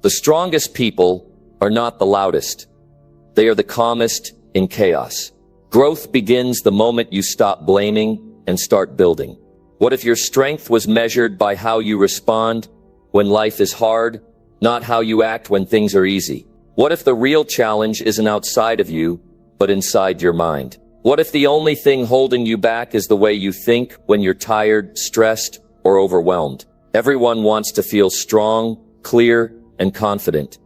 The strongest people are not the loudest. They are the calmest in chaos. Growth begins the moment you stop blaming and start building. What if your strength was measured by how you respond when life is hard, not how you act when things are easy? What if the real challenge isn't outside of you, but inside your mind? What if the only thing holding you back is the way you think when you're tired, stressed, or overwhelmed? Everyone wants to feel strong, clear, and confident.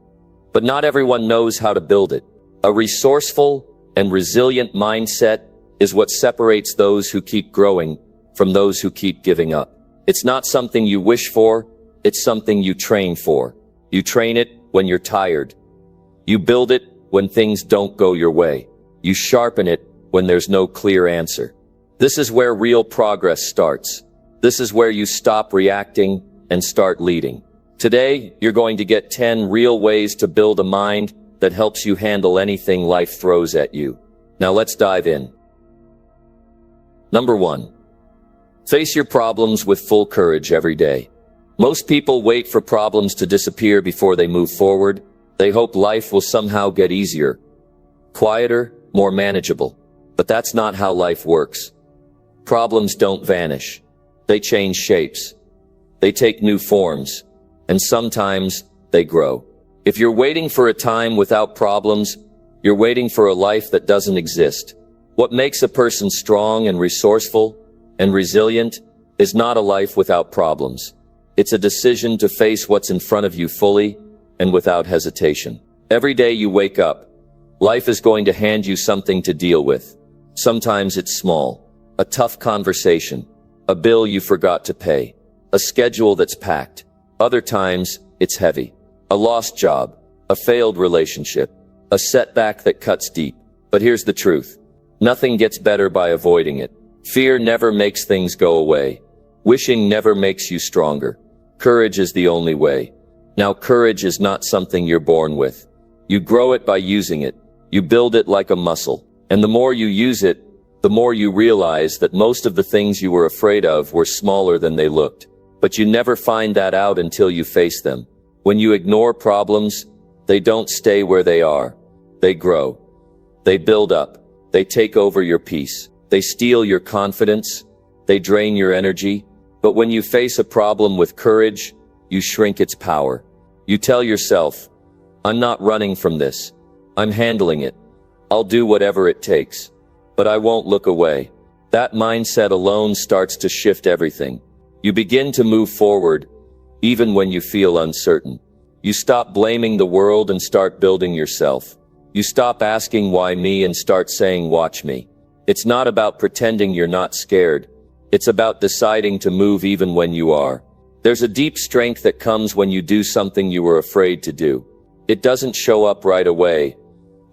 But not everyone knows how to build it. A resourceful and resilient mindset is what separates those who keep growing from those who keep giving up. It's not something you wish for, it's something you train for. You train it when you're tired. You build it when things don't go your way. You sharpen it when there's no clear answer. This is where real progress starts. This is where you stop reacting and start leading. Today, you're going to get 10 real ways to build a mind that helps you handle anything life throws at you. Now let's dive in. Number 1. Face your problems with full courage every day. Most people wait for problems to disappear before they move forward. They hope life will somehow get easier, quieter, more manageable. But that's not how life works. Problems don't vanish. They change shapes. They take new forms. And sometimes they grow. If you're waiting for a time without problems, you're waiting for a life that doesn't exist. What makes a person strong and resourceful and resilient is not a life without problems. It's a decision to face what's in front of you fully and without hesitation. Every day you wake up, life is going to hand you something to deal with. Sometimes it's small, a tough conversation, a bill you forgot to pay, a schedule that's packed. Other times, it's heavy. A lost job, a failed relationship, a setback that cuts deep. But here's the truth. Nothing gets better by avoiding it. Fear never makes things go away. Wishing never makes you stronger. Courage is the only way. Now, courage is not something you're born with. You grow it by using it. You build it like a muscle. And the more you use it, the more you realize that most of the things you were afraid of were smaller than they looked. But you never find that out until you face them. When you ignore problems, they don't stay where they are. They grow. They build up. They take over your peace. They steal your confidence. They drain your energy. But when you face a problem with courage, you shrink its power. You tell yourself, I'm not running from this. I'm handling it. I'll do whatever it takes. But I won't look away. That mindset alone starts to shift everything. You begin to move forward, even when you feel uncertain. You stop blaming the world and start building yourself. You stop asking why me and start saying watch me. It's not about pretending you're not scared. It's about deciding to move even when you are. There's a deep strength that comes when you do something you were afraid to do. It doesn't show up right away,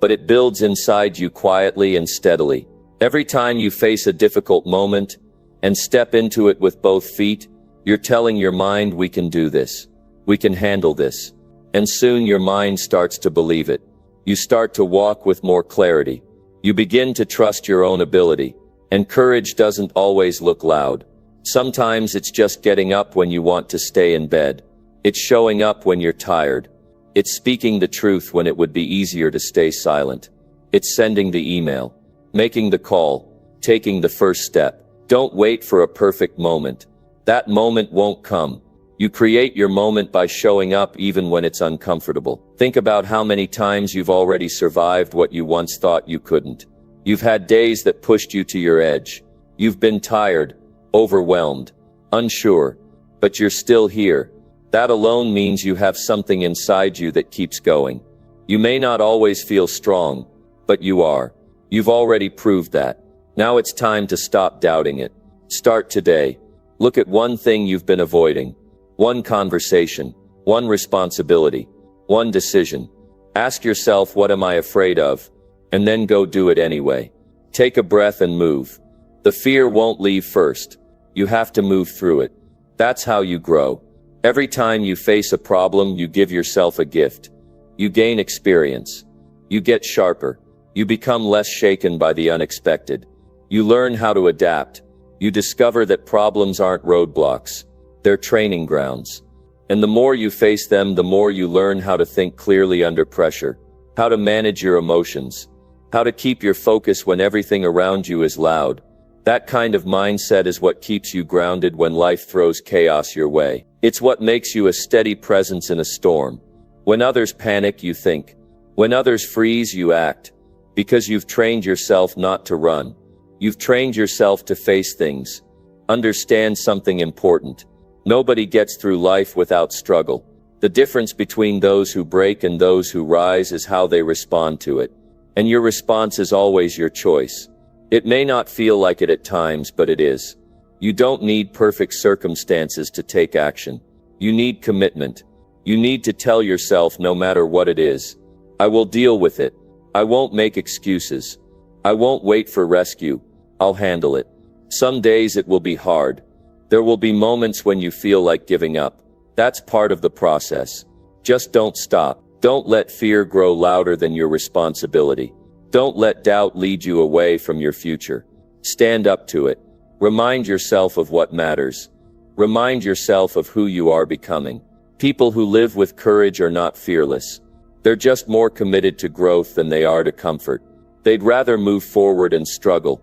but it builds inside you quietly and steadily. Every time you face a difficult moment and step into it with both feet, you're telling your mind, we can do this. We can handle this. And soon your mind starts to believe it. You start to walk with more clarity. You begin to trust your own ability. And courage doesn't always look loud. Sometimes it's just getting up when you want to stay in bed. It's showing up when you're tired. It's speaking the truth when it would be easier to stay silent. It's sending the email, making the call, taking the first step. Don't wait for a perfect moment. That moment won't come. You create your moment by showing up even when it's uncomfortable. Think about how many times you've already survived what you once thought you couldn't. You've had days that pushed you to your edge. You've been tired, overwhelmed, unsure, but you're still here. That alone means you have something inside you that keeps going. You may not always feel strong, but you are. You've already proved that. Now it's time to stop doubting it. Start today. Look at one thing you've been avoiding. One conversation, one responsibility, one decision. Ask yourself, what am I afraid of? And then go do it anyway. Take a breath and move. The fear won't leave first. You have to move through it. That's how you grow. Every time you face a problem, you give yourself a gift. You gain experience. You get sharper. You become less shaken by the unexpected. You learn how to adapt. You discover that problems aren't roadblocks. They're training grounds. And the more you face them, the more you learn how to think clearly under pressure, how to manage your emotions, how to keep your focus when everything around you is loud. That kind of mindset is what keeps you grounded when life throws chaos your way. It's what makes you a steady presence in a storm. When others panic, you think. When others freeze, you act. Because you've trained yourself not to run. You've trained yourself to face things. Understand something important. Nobody gets through life without struggle. The difference between those who break and those who rise is how they respond to it. And your response is always your choice. It may not feel like it at times, but it is. You don't need perfect circumstances to take action. You need commitment. You need to tell yourself, no matter what it is, I will deal with it. I won't make excuses. I won't wait for rescue. I'll handle it. Some days it will be hard. There will be moments when you feel like giving up. That's part of the process. Just don't stop. Don't let fear grow louder than your responsibility. Don't let doubt lead you away from your future. Stand up to it. Remind yourself of what matters. Remind yourself of who you are becoming. People who live with courage are not fearless. They're just more committed to growth than they are to comfort. They'd rather move forward and struggle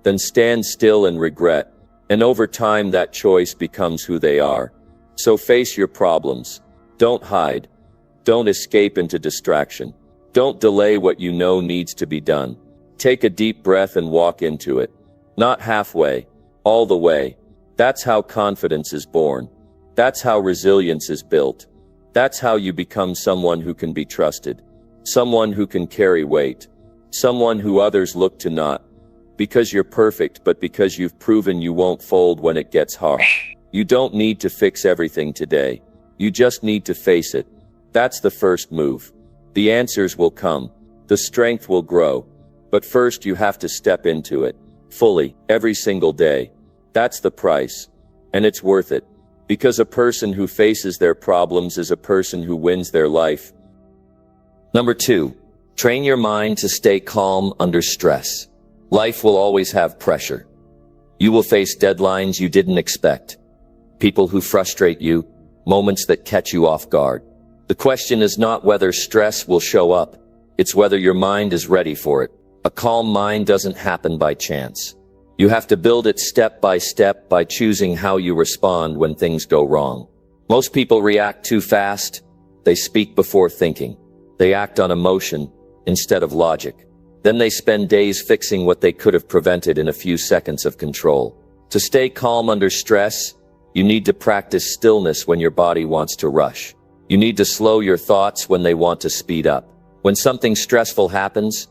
than stand still and regret. And over time, that choice becomes who they are. So face your problems. Don't hide. Don't escape into distraction. Don't delay what you know needs to be done. Take a deep breath and walk into it. Not halfway, all the way. That's how confidence is born. That's how resilience is built. That's how you become someone who can be trusted. Someone who can carry weight. Someone who others look to not because you're perfect, but because you've proven you won't fold when it gets hard. You don't need to fix everything today. You just need to face it. That's the first move. The answers will come. The strength will grow. But first you have to step into it. Fully, every single day. That's the price. And it's worth it. Because a person who faces their problems is a person who wins their life. Number 2. Train your mind to stay calm under stress. Life will always have pressure. You will face deadlines you didn't expect. People who frustrate you. Moments that catch you off guard. The question is not whether stress will show up. It's whether your mind is ready for it. A calm mind doesn't happen by chance. You have to build it step by step by choosing how you respond when things go wrong. Most people react too fast. They speak before thinking. They act on emotion instead of logic. Then they spend days fixing what they could have prevented in a few seconds of control. To stay calm under stress, you need to practice stillness when your body wants to rush. You need to slow your thoughts when they want to speed up. When something stressful happens,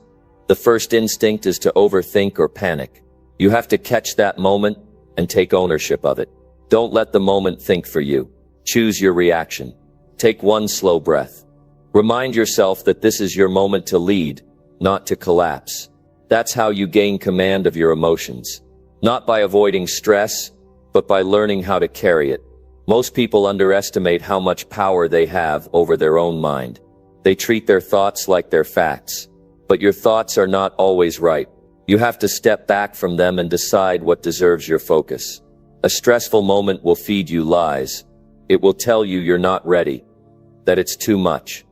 the first instinct is to overthink or panic. You have to catch that moment and take ownership of it. Don't let the moment think for you. Choose your reaction. Take one slow breath. Remind yourself that this is your moment to lead, not to collapse. That's how you gain command of your emotions. Not by avoiding stress, but by learning how to carry it. Most people underestimate how much power they have over their own mind. They treat their thoughts like they're facts. But your thoughts are not always right. You have to step back from them and decide what deserves your focus. A stressful moment will feed you lies. It will tell you you're not ready, that it's too much,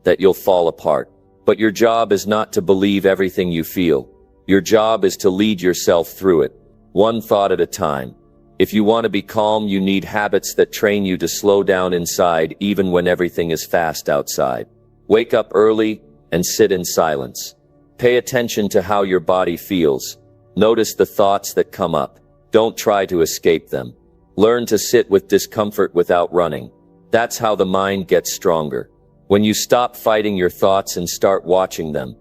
that you'll fall apart. But your job is not to believe everything you feel. Your job is to lead yourself through it, one thought at a time. If you want to be calm, you need habits that train you to slow down inside even when everything is fast outside. Wake up early and sit in silence. Pay attention to how your body feels. Notice the thoughts that come up. Don't try to escape them. Learn to sit with discomfort without running. That's how the mind gets stronger. When you stop fighting your thoughts and start watching them,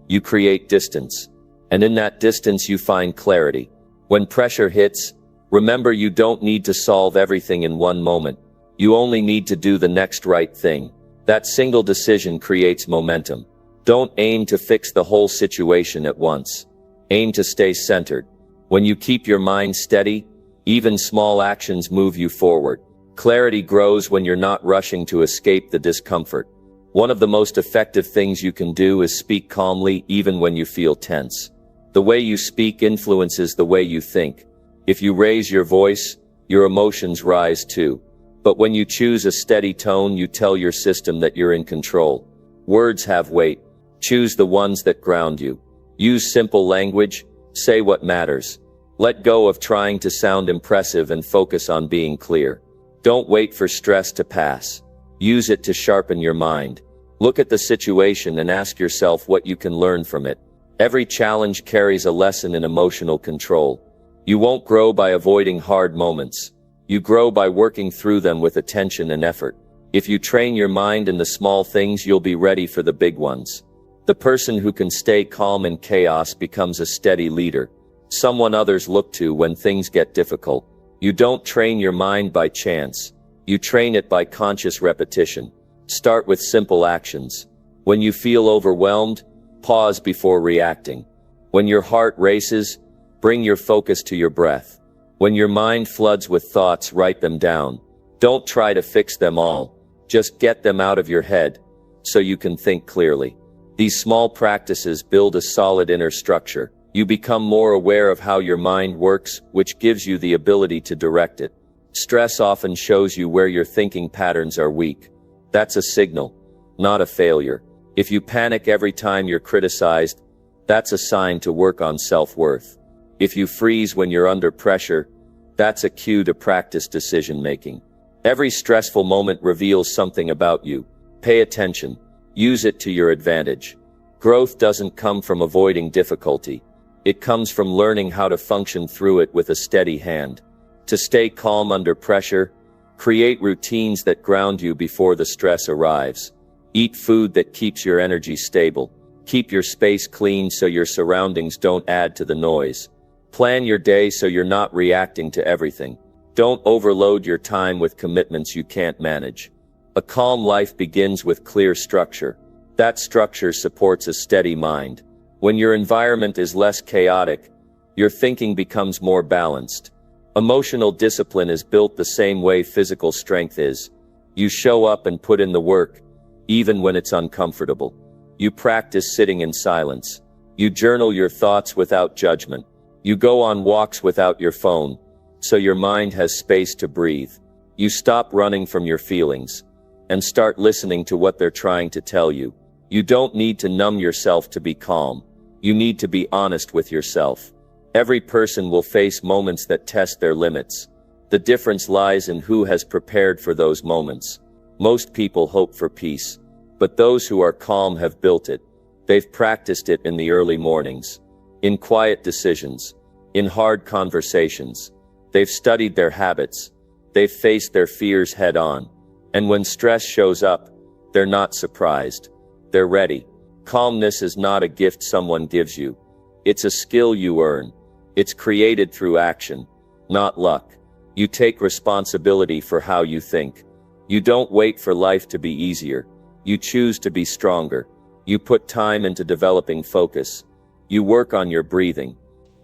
you create distance. And in that distance you find clarity. When pressure hits, remember you don't need to solve everything in one moment. You only need to do the next right thing. That single decision creates momentum. Don't aim to fix the whole situation at once. Aim to stay centered. When you keep your mind steady, even small actions move you forward. Clarity grows when you're not rushing to escape the discomfort. One of the most effective things you can do is speak calmly even when you feel tense. The way you speak influences the way you think. If you raise your voice, your emotions rise too. But when you choose a steady tone, you tell your system that you're in control. Words have weight. Choose the ones that ground you. Use simple language. Say what matters. Let go of trying to sound impressive and focus on being clear. Don't wait for stress to pass. Use it to sharpen your mind. Look at the situation and ask yourself what you can learn from it. Every challenge carries a lesson in emotional control. You won't grow by avoiding hard moments. You grow by working through them with attention and effort. If you train your mind in the small things, you'll be ready for the big ones. The person who can stay calm in chaos becomes a steady leader, someone others look to when things get difficult. You don't train your mind by chance. You train it by conscious repetition. Start with simple actions. When you feel overwhelmed, pause before reacting. When your heart races, bring your focus to your breath. When your mind floods with thoughts, write them down. Don't try to fix them all. Just get them out of your head so you can think clearly. These small practices build a solid inner structure. You become more aware of how your mind works, which gives you the ability to direct it. Stress often shows you where your thinking patterns are weak. That's a signal, not a failure. If you panic every time you're criticized, that's a sign to work on self-worth. If you freeze when you're under pressure, that's a cue to practice decision-making. Every stressful moment reveals something about you. Pay attention. Use it to your advantage. Growth doesn't come from avoiding difficulty. It comes from learning how to function through it with a steady hand. To stay calm under pressure, create routines that ground you before the stress arrives. Eat food that keeps your energy stable. Keep your space clean so your surroundings don't add to the noise. Plan your day so you're not reacting to everything. Don't overload your time with commitments you can't manage. A calm life begins with clear structure. That structure supports a steady mind. When your environment is less chaotic, your thinking becomes more balanced. Emotional discipline is built the same way physical strength is. You show up and put in the work, even when it's uncomfortable. You practice sitting in silence. You journal your thoughts without judgment. You go on walks without your phone, so your mind has space to breathe. You stop running from your feelings and start listening to what they're trying to tell you. You don't need to numb yourself to be calm. You need to be honest with yourself. Every person will face moments that test their limits. The difference lies in who has prepared for those moments. Most people hope for peace, but those who are calm have built it. They've practiced it in the early mornings, in quiet decisions, in hard conversations. They've studied their habits. They've faced their fears head on. And when stress shows up, they're not surprised. They're ready. Calmness is not a gift someone gives you. It's a skill you earn. It's created through action, not luck. You take responsibility for how you think. You don't wait for life to be easier. You choose to be stronger. You put time into developing focus. You work on your breathing.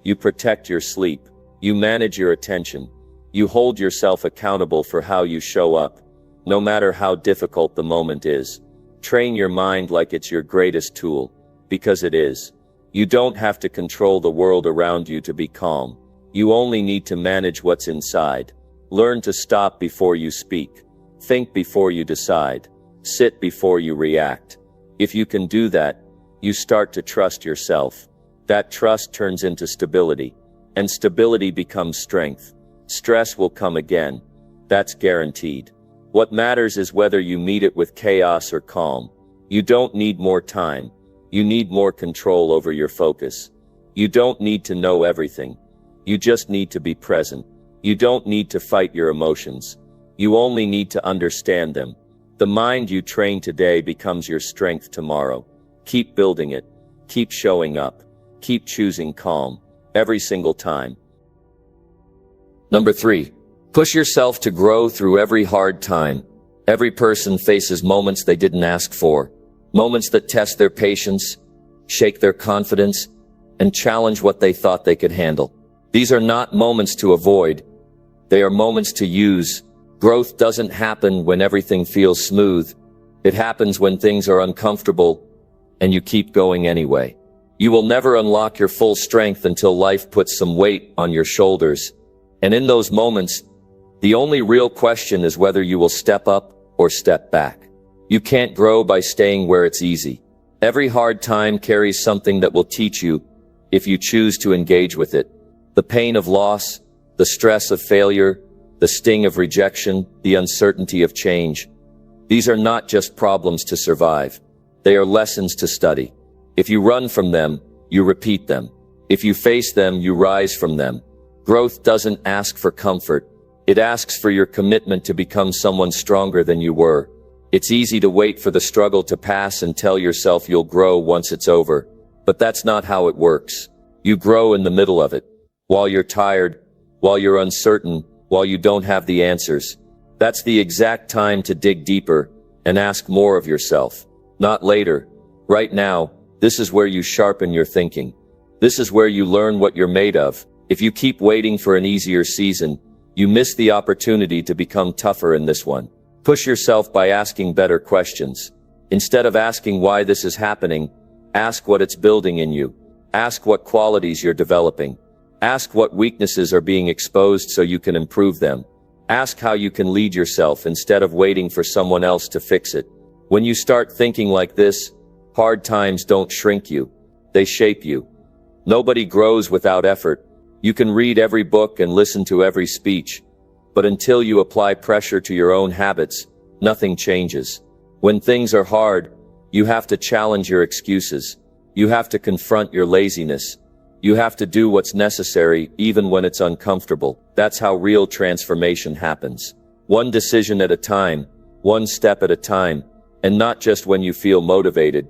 You protect your sleep. You manage your attention. You hold yourself accountable for how you show up, no matter how difficult the moment is. Train your mind like it's your greatest tool, because it is. You don't have to control the world around you to be calm. You only need to manage what's inside. Learn to stop before you speak. Think before you decide. Sit before you react. If you can do that, you start to trust yourself. That trust turns into stability, and stability becomes strength. Stress will come again. That's guaranteed. What matters is whether you meet it with chaos or calm. You don't need more time. You need more control over your focus. You don't need to know everything. You just need to be present. You don't need to fight your emotions. You only need to understand them. The mind you train today becomes your strength tomorrow. Keep building it. Keep showing up. Keep choosing calm every single time. Number 3. Push yourself to grow through every hard time. Every person faces moments they didn't ask for. Moments that test their patience, shake their confidence, and challenge what they thought they could handle. These are not moments to avoid. They are moments to use. Growth doesn't happen when everything feels smooth. It happens when things are uncomfortable, and you keep going anyway. You will never unlock your full strength until life puts some weight on your shoulders. And in those moments, The only real question is whether you will step up or step back. You can't grow by staying where it's easy. Every hard time carries something that will teach you if you choose to engage with it. The pain of loss, the stress of failure, the sting of rejection, the uncertainty of change. These are not just problems to survive. They are lessons to study. If you run from them, you repeat them. If you face them, you rise from them. Growth doesn't ask for comfort. It asks for your commitment to become someone stronger than you were. It's easy to wait for the struggle to pass and tell yourself you'll grow once it's over. But that's not how it works. You grow in the middle of it. While you're tired, while you're uncertain, while you don't have the answers. That's the exact time to dig deeper and ask more of yourself. Not later. Right now, this is where you sharpen your thinking. This is where you learn what you're made of. If you keep waiting for an easier season, you miss the opportunity to become tougher in this one. Push yourself by asking better questions. Instead of asking why this is happening, ask what it's building in you. Ask what qualities you're developing. Ask what weaknesses are being exposed so you can improve them. Ask how you can lead yourself instead of waiting for someone else to fix it. When you start thinking like this, hard times don't shrink you. They shape you. Nobody grows without effort. You can read every book and listen to every speech, but until you apply pressure to your own habits, nothing changes. When things are hard, you have to challenge your excuses. You have to confront your laziness. You have to do what's necessary even when it's uncomfortable. That's how real transformation happens. One decision at a time, one step at a time, and not just when you feel motivated,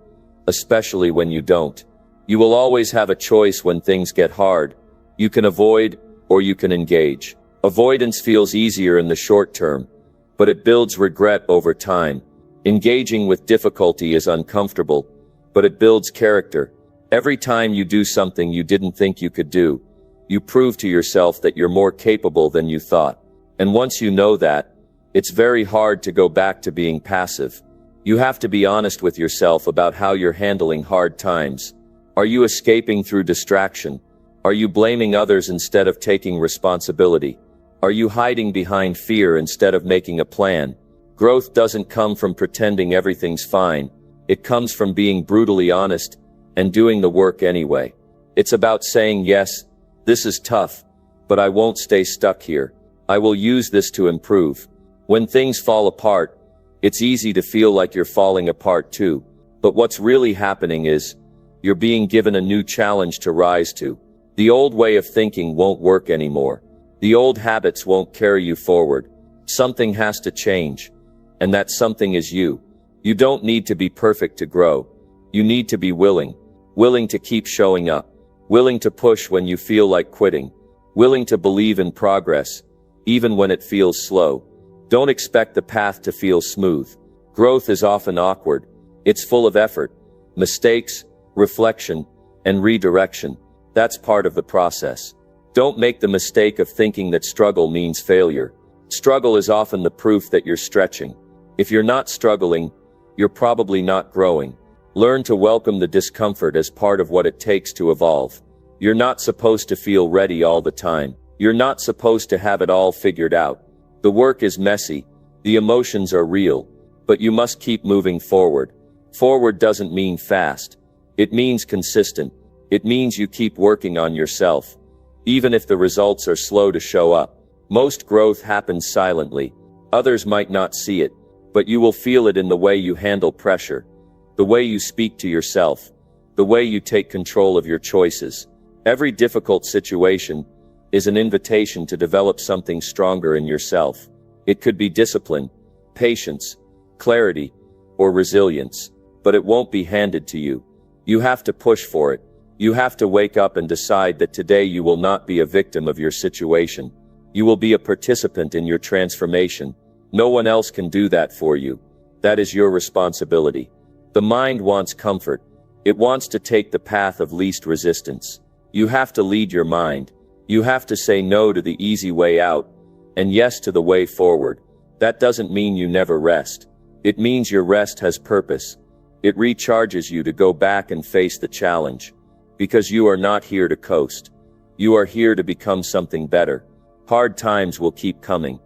especially when you don't. You will always have a choice when things get hard. You can avoid or you can engage. Avoidance feels easier in the short term, but it builds regret over time. Engaging with difficulty is uncomfortable, but it builds character. Every time you do something you didn't think you could do, you prove to yourself that you're more capable than you thought. And once you know that, it's very hard to go back to being passive. You have to be honest with yourself about how you're handling hard times. Are you escaping through distraction? Are you blaming others instead of taking responsibility? Are you hiding behind fear instead of making a plan? Growth doesn't come from pretending everything's fine. It comes from being brutally honest and doing the work anyway. It's about saying, yes, this is tough, but I won't stay stuck here. I will use this to improve. When things fall apart, it's easy to feel like you're falling apart too. But what's really happening is, you're being given a new challenge to rise to. The old way of thinking won't work anymore. The old habits won't carry you forward. Something has to change. And that something is you. You don't need to be perfect to grow. You need to be willing. Willing to keep showing up. Willing to push when you feel like quitting. Willing to believe in progress, even when it feels slow. Don't expect the path to feel smooth. Growth is often awkward. It's full of effort, mistakes, reflection, and redirection. That's part of the process. Don't make the mistake of thinking that struggle means failure. Struggle is often the proof that you're stretching. If you're not struggling, you're probably not growing. Learn to welcome the discomfort as part of what it takes to evolve. You're not supposed to feel ready all the time. You're not supposed to have it all figured out. The work is messy. The emotions are real. But you must keep moving forward. Forward doesn't mean fast. It means consistent. It means you keep working on yourself. Even if the results are slow to show up. Most growth happens silently. Others might not see it, but you will feel it in the way you handle pressure, the way you speak to yourself, the way you take control of your choices. Every difficult situation is an invitation to develop something stronger in yourself. It could be discipline, patience, clarity, or resilience, but it won't be handed to you. You have to push for it. You have to wake up and decide that today you will not be a victim of your situation. You will be a participant in your transformation. No one else can do that for you. That is your responsibility. The mind wants comfort. It wants to take the path of least resistance. You have to lead your mind. You have to say no to the easy way out, and yes to the way forward. That doesn't mean you never rest. It means your rest has purpose. It recharges you to go back and face the challenge. Because you are not here to coast. You are here to become something better. Hard times will keep coming.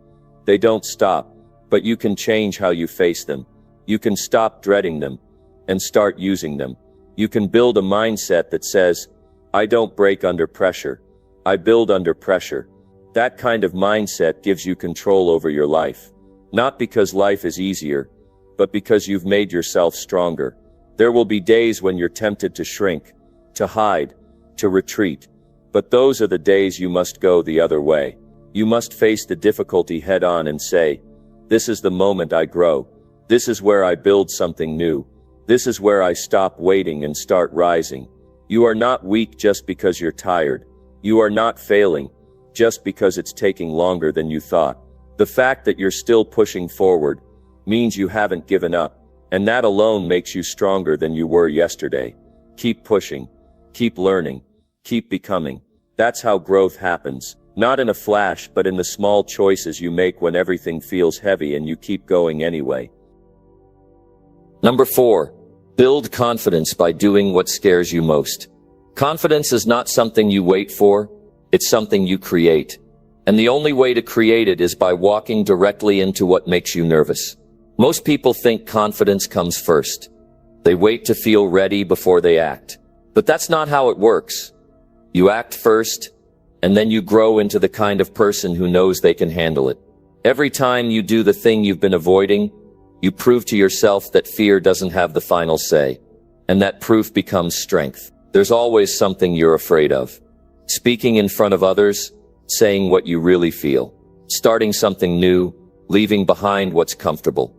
They don't stop, but you can change how you face them. You can stop dreading them and start using them. You can build a mindset that says, I don't break under pressure. I build under pressure. That kind of mindset gives you control over your life. Not because life is easier, but because you've made yourself stronger. There will be days when you're tempted to shrink, to hide, to retreat. But those are the days you must go the other way. You must face the difficulty head on and say, this is the moment I grow. This is where I build something new. This is where I stop waiting and start rising. You are not weak just because you're tired. You are not failing just because it's taking longer than you thought. The fact that you're still pushing forward means you haven't given up, and that alone makes you stronger than you were yesterday. Keep pushing, keep learning, keep becoming. That's how growth happens. Not in a flash, but in the small choices you make when everything feels heavy and you keep going anyway. Number 4, build confidence by doing what scares you most. Confidence is not something you wait for, it's something you create. And the only way to create it is by walking directly into what makes you nervous. Most people think confidence comes first. They wait to feel ready before they act. But that's not how it works. You act first, and then you grow into the kind of person who knows they can handle it. Every time you do the thing you've been avoiding, you prove to yourself that fear doesn't have the final say. And that proof becomes strength. There's always something you're afraid of. Speaking in front of others, saying what you really feel, starting something new, leaving behind what's comfortable.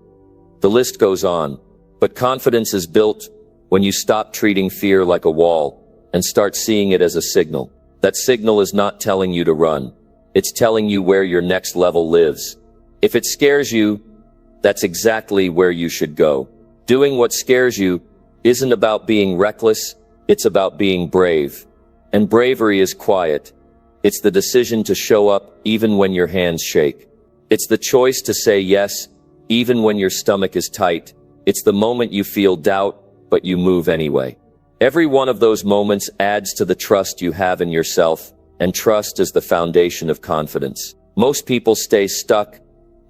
The list goes on, but confidence is built when you stop treating fear like a wall and start seeing it as a signal. That signal is not telling you to run. It's telling you where your next level lives. If it scares you, that's exactly where you should go. Doing what scares you isn't about being reckless, it's about being brave. And bravery is quiet. It's the decision to show up even when your hands shake. It's the choice to say yes, even when your stomach is tight. It's the moment you feel doubt, but you move anyway. Every one of those moments adds to the trust you have in yourself, and trust is the foundation of confidence. Most people stay stuck,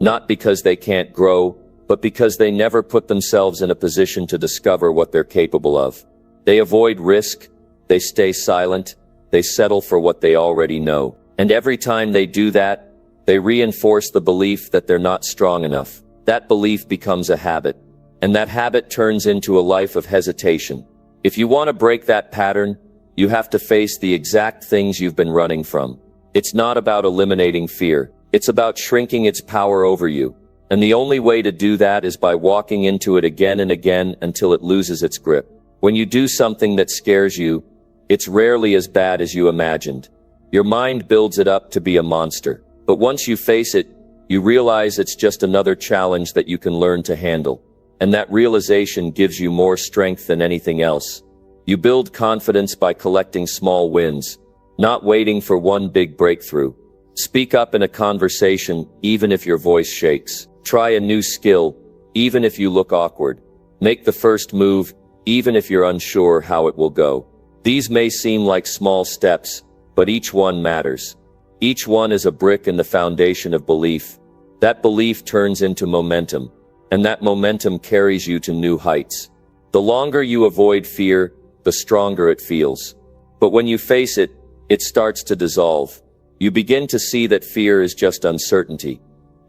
not because they can't grow, but because they never put themselves in a position to discover what they're capable of. They avoid risk, they stay silent, they settle for what they already know. And every time they do that, they reinforce the belief that they're not strong enough. That belief becomes a habit, and that habit turns into a life of hesitation. If you want to break that pattern, you have to face the exact things you've been running from. It's not about eliminating fear. It's about shrinking its power over you. And the only way to do that is by walking into it again and again until it loses its grip. When you do something that scares you, it's rarely as bad as you imagined. Your mind builds it up to be a monster. But once you face it, you realize it's just another challenge that you can learn to handle. And that realization gives you more strength than anything else. You build confidence by collecting small wins, not waiting for one big breakthrough. Speak up in a conversation, even if your voice shakes. Try a new skill, even if you look awkward. Make the first move, even if you're unsure how it will go. These may seem like small steps, but each one matters. Each one is a brick in the foundation of belief. That belief turns into momentum, and that momentum carries you to new heights. The longer you avoid fear, the stronger it feels. But when you face it, it starts to dissolve. You begin to see that fear is just uncertainty,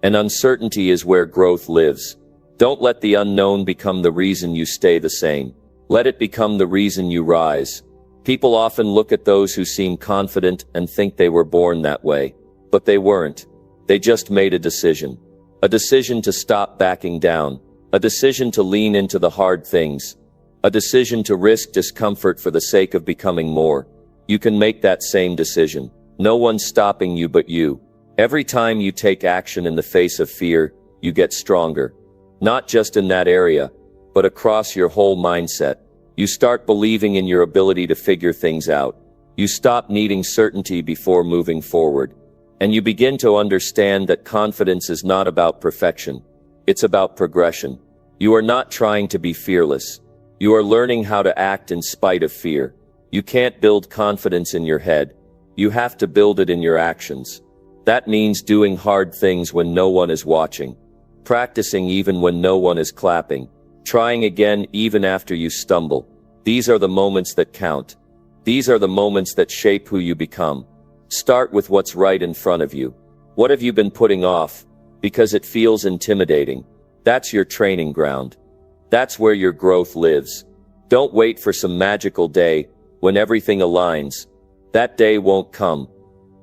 and uncertainty is where growth lives. Don't let the unknown become the reason you stay the same. Let it become the reason you rise. People often look at those who seem confident and think they were born that way. But they weren't. They just made a decision. A decision to stop backing down. A decision to lean into the hard things. A decision to risk discomfort for the sake of becoming more. You can make that same decision. No one's stopping you but you. Every time you take action in the face of fear, you get stronger. Not just in that area, but across your whole mindset. You start believing in your ability to figure things out. You stop needing certainty before moving forward. And you begin to understand that confidence is not about perfection. It's about progression. You are not trying to be fearless. You are learning how to act in spite of fear. You can't build confidence in your head. You have to build it in your actions. That means doing hard things when no one is watching, practicing even when no one is clapping, trying again even after you stumble. These are the moments that count. These are the moments that shape who you become. Start with what's right in front of you. What have you been putting off because it feels intimidating? That's your training ground. That's where your growth lives. Don't wait for some magical day when everything aligns. That day won't come.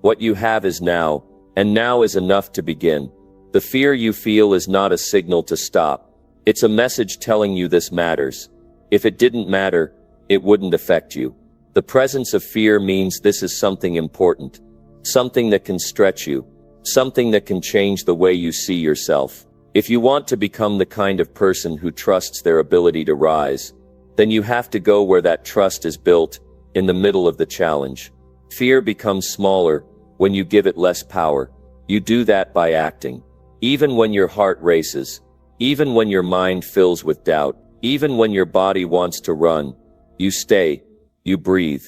What you have is now, and now is enough to begin. The fear you feel is not a signal to stop. It's a message telling you this matters. If it didn't matter, it wouldn't affect you. The presence of fear means this is something important, something that can stretch you, something that can change the way you see yourself. If you want to become the kind of person who trusts their ability to rise, then you have to go where that trust is built, in the middle of the challenge. Fear becomes smaller when you give it less power. You do that by acting. Even when your heart races, even when your mind fills with doubt, even when your body wants to run, you stay, you breathe,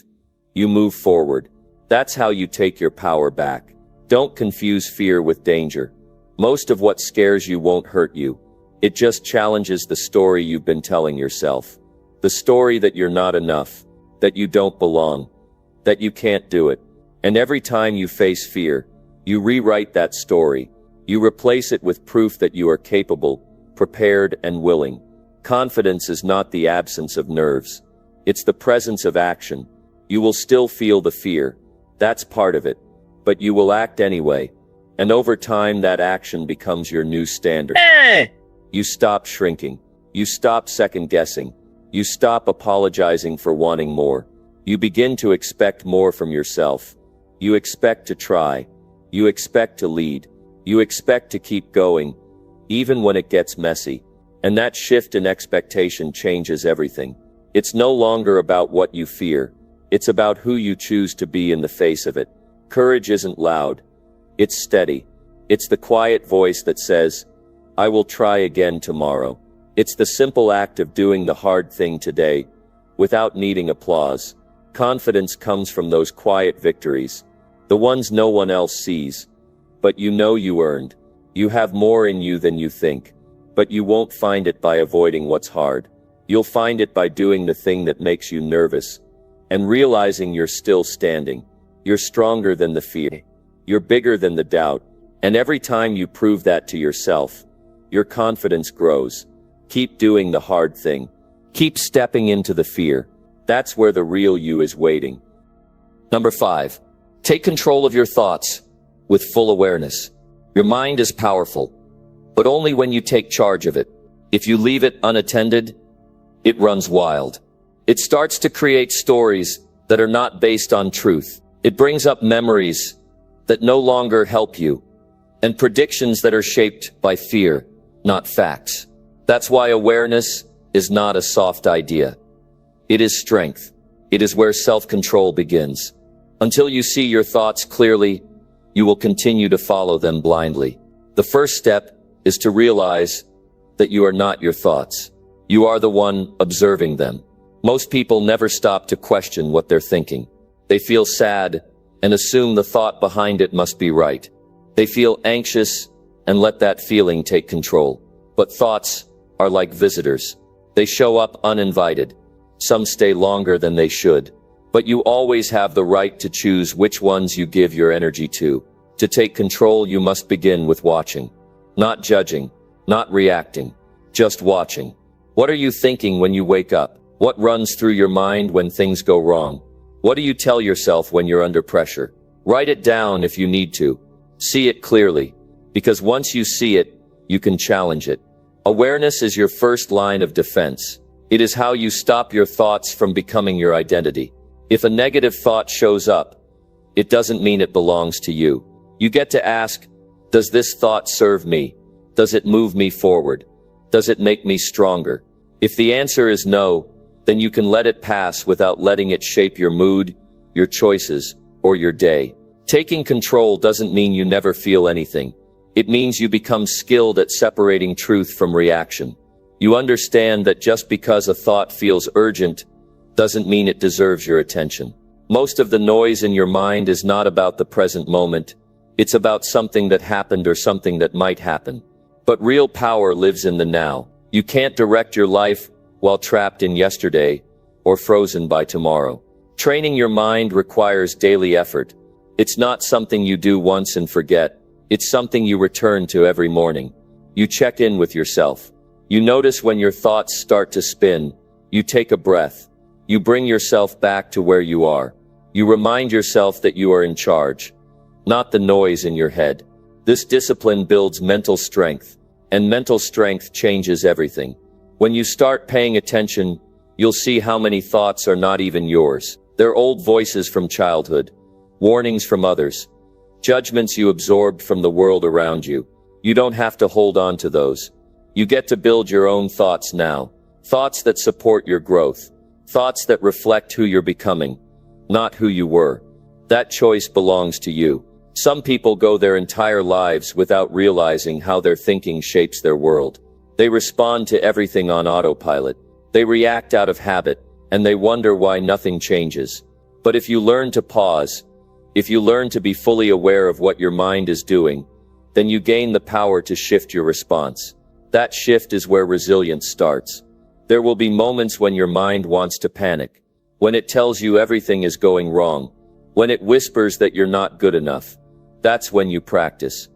you move forward. That's how you take your power back. Don't confuse fear with danger. Most of what scares you won't hurt you. It just challenges the story you've been telling yourself. The story that you're not enough, that you don't belong, that you can't do it. And every time you face fear, you rewrite that story. You replace it with proof that you are capable, prepared, and willing. Confidence is not the absence of nerves. It's the presence of action. You will still feel the fear. That's part of it. But you will act anyway. And over time that action becomes your new standard. You stop shrinking. You stop second-guessing. You stop apologizing for wanting more. You begin to expect more from yourself. You expect to try. You expect to lead. You expect to keep going, even when it gets messy. And that shift in expectation changes everything. It's no longer about what you fear. It's about who you choose to be in the face of it. Courage isn't loud. It's steady. It's the quiet voice that says, I will try again tomorrow. It's the simple act of doing the hard thing today, without needing applause. Confidence comes from those quiet victories, the ones no one else sees. But you know you earned. You have more in you than you think. But you won't find it by avoiding what's hard. You'll find it by doing the thing that makes you nervous, and realizing you're still standing. You're stronger than the fear. You're bigger than the doubt. And every time you prove that to yourself, your confidence grows. Keep doing the hard thing. Keep stepping into the fear. That's where the real you is waiting. Number 5. Take control of your thoughts with full awareness. Your mind is powerful, but only when you take charge of it. If you leave it unattended, it runs wild. It starts to create stories that are not based on truth. It brings up memories that no longer help you, and predictions that are shaped by fear, not facts. That's why awareness is not a soft idea. It is strength. It is where self-control begins. Until you see your thoughts clearly, you will continue to follow them blindly. The first step is to realize that you are not your thoughts. You are the one observing them. Most people never stop to question what they're thinking. They feel sad and assume the thought behind it must be right. They feel anxious and let that feeling take control. But thoughts are like visitors. They show up uninvited. Some stay longer than they should. But you always have the right to choose which ones you give your energy to. To take control, you must begin with watching. Not judging, not reacting, just watching. What are you thinking when you wake up? What runs through your mind when things go wrong? What do you tell yourself when you're under pressure? Write it down if you need to. See it clearly, because once you see it, you can challenge it. Awareness is your first line of defense. It is how you stop your thoughts from becoming your identity. If a negative thought shows up, it doesn't mean it belongs to you. You get to ask, does this thought serve me? Does it move me forward? Does it make me stronger? If the answer is no, then you can let it pass without letting it shape your mood, your choices, or your day. Taking control doesn't mean you never feel anything. It means you become skilled at separating truth from reaction. You understand that just because a thought feels urgent doesn't mean it deserves your attention. Most of the noise in your mind is not about the present moment. It's about something that happened or something that might happen. But real power lives in the now. You can't direct your life while trapped in yesterday or frozen by tomorrow. Training your mind requires daily effort. It's not something you do once and forget. It's something you return to every morning. You check in with yourself. You notice when your thoughts start to spin. You take a breath. You bring yourself back to where you are. You remind yourself that you are in charge, not the noise in your head. This discipline builds mental strength, and mental strength changes everything. When you start paying attention, you'll see how many thoughts are not even yours. They're old voices from childhood, warnings from others, judgments you absorbed from the world around you. You don't have to hold on to those. You get to build your own thoughts now. Thoughts that support your growth. Thoughts that reflect who you're becoming, not who you were. That choice belongs to you. Some people go their entire lives without realizing how their thinking shapes their world. They respond to everything on autopilot. They react out of habit, and they wonder why nothing changes. But if you learn to pause, if you learn to be fully aware of what your mind is doing, then you gain the power to shift your response. That shift is where resilience starts. There will be moments when your mind wants to panic, when it tells you everything is going wrong, when it whispers that you're not good enough. That's when you practice.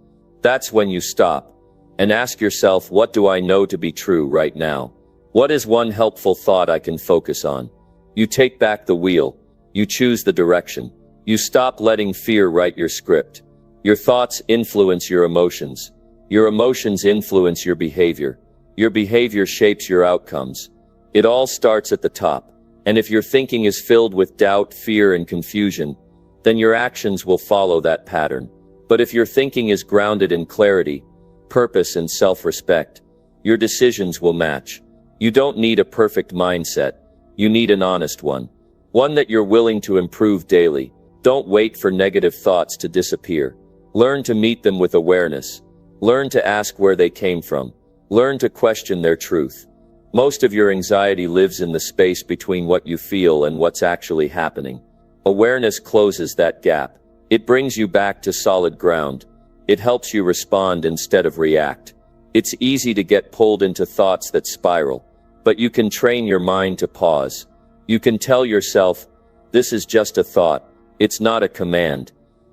That's when you stop and ask yourself, what do I know to be true right now? What is one helpful thought I can focus on? You take back the wheel. You choose the direction. You stop letting fear write your script. Your thoughts influence your emotions. Your emotions influence your behavior. Your behavior shapes your outcomes. It all starts at the top. And if your thinking is filled with doubt, fear, and confusion, then your actions will follow that pattern. But if your thinking is grounded in clarity, purpose, and self-respect, your decisions will match. You don't need a perfect mindset. You need an honest one. One that you're willing to improve daily. Don't wait for negative thoughts to disappear. Learn to meet them with awareness. Learn to ask where they came from. Learn to question their truth. Most of your anxiety lives in the space between what you feel and what's actually happening. Awareness closes that gap. It brings you back to solid ground. It helps you respond instead of react. It's easy to get pulled into thoughts that spiral, but you can train your mind to pause. You can tell yourself, this is just a thought. It's not a command.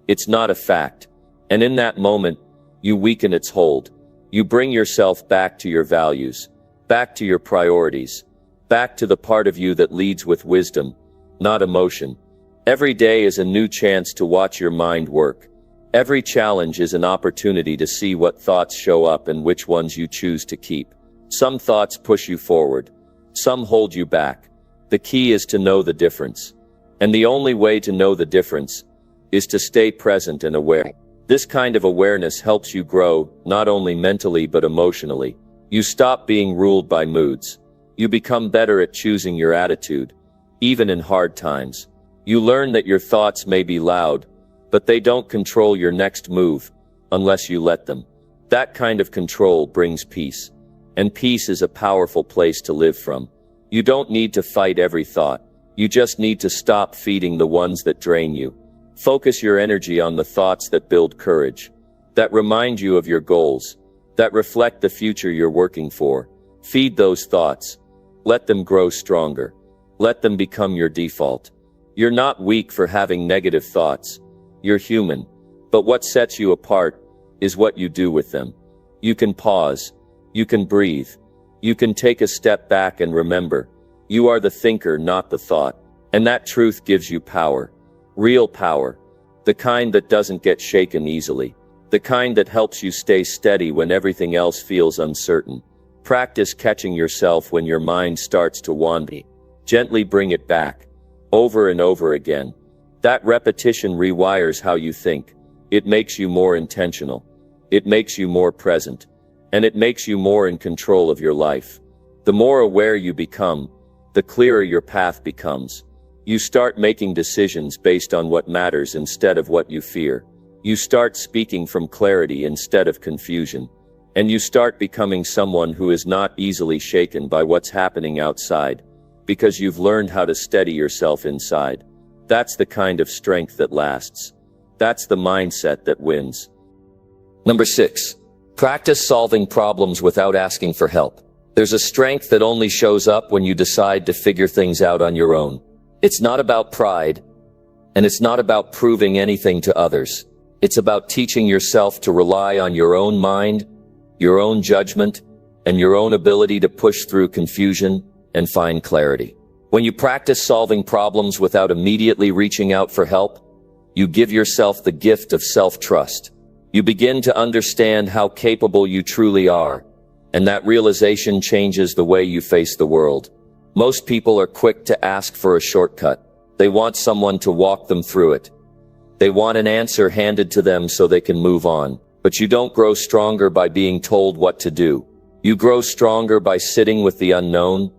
It's not a fact. And in that moment, you weaken its hold. You bring yourself back to your values, back to your priorities, back to the part of you that leads with wisdom, not emotion. Every day is a new chance to watch your mind work. Every challenge is an opportunity to see what thoughts show up and which ones you choose to keep. Some thoughts push you forward. Some hold you back. The key is to know the difference. And the only way to know the difference is to stay present and aware. This kind of awareness helps you grow, not only mentally but emotionally. You stop being ruled by moods. You become better at choosing your attitude, even in hard times. You learn that your thoughts may be loud, but they don't control your next move, unless you let them. That kind of control brings peace. And peace is a powerful place to live from. You don't need to fight every thought. You just need to stop feeding the ones that drain you. Focus your energy on the thoughts that build courage, that remind you of your goals, that reflect the future you're working for. Feed those thoughts. Let them grow stronger. Let them become your default. You're not weak for having negative thoughts. You're human. But what sets you apart is what you do with them. You can pause. You can breathe. You can take a step back and remember, you are the thinker, not the thought. And that truth gives you power. Real power. The kind that doesn't get shaken easily. The kind that helps you stay steady when everything else feels uncertain. Practice catching yourself when your mind starts to wander. Gently bring it back. Over and over again. That repetition rewires how you think. It makes you more intentional. It makes you more present. And it makes you more in control of your life. The more aware you become, the clearer your path becomes. You start making decisions based on what matters instead of what you fear. You start speaking from clarity instead of confusion. And you start becoming someone who is not easily shaken by what's happening outside, because you've learned how to steady yourself inside. That's the kind of strength that lasts. That's the mindset that wins. Number 6. Practice solving problems without asking for help. There's a strength that only shows up when you decide to figure things out on your own. It's not about pride, and it's not about proving anything to others. It's about teaching yourself to rely on your own mind, your own judgment, and your own ability to push through confusion and find clarity. When you practice solving problems without immediately reaching out for help, you give yourself the gift of self-trust. You begin to understand how capable you truly are, and that realization changes the way you face the world. Most people are quick to ask for a shortcut. They want someone to walk them through it. They want an answer handed to them so they can move on. But you don't grow stronger by being told what to do. You grow stronger by sitting with the unknown,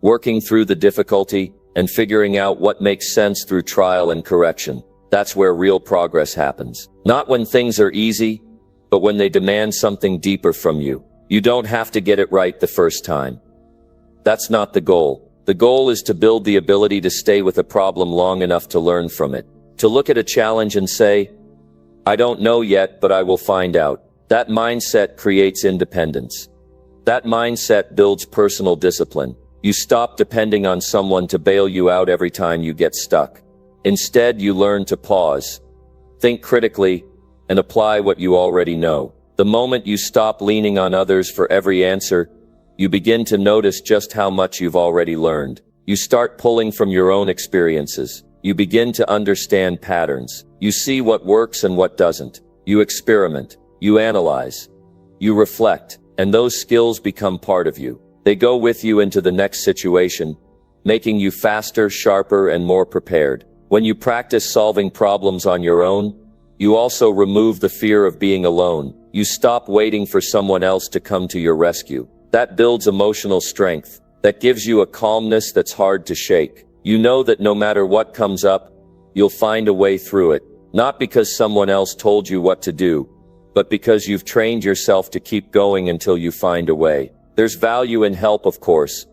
working through the difficulty, and figuring out what makes sense through trial and correction. That's where real progress happens. Not when things are easy, but when they demand something deeper from you. You don't have to get it right the first time. That's not the goal. The goal is to build the ability to stay with a problem long enough to learn from it. To look at a challenge and say, I don't know yet, but I will find out. That mindset creates independence. That mindset builds personal discipline. You stop depending on someone to bail you out every time you get stuck. Instead, you learn to pause, think critically, and apply what you already know. The moment you stop leaning on others for every answer, you begin to notice just how much you've already learned. You start pulling from your own experiences. You begin to understand patterns. You see what works and what doesn't. You experiment. You analyze. You reflect. And those skills become part of you. They go with you into the next situation, making you faster, sharper, and more prepared. When you practice solving problems on your own, you also remove the fear of being alone. You stop waiting for someone else to come to your rescue. That builds emotional strength. That gives you a calmness that's hard to shake. You know that no matter what comes up, you'll find a way through it. Not because someone else told you what to do, but because you've trained yourself to keep going until you find a way. There's value in help, of course,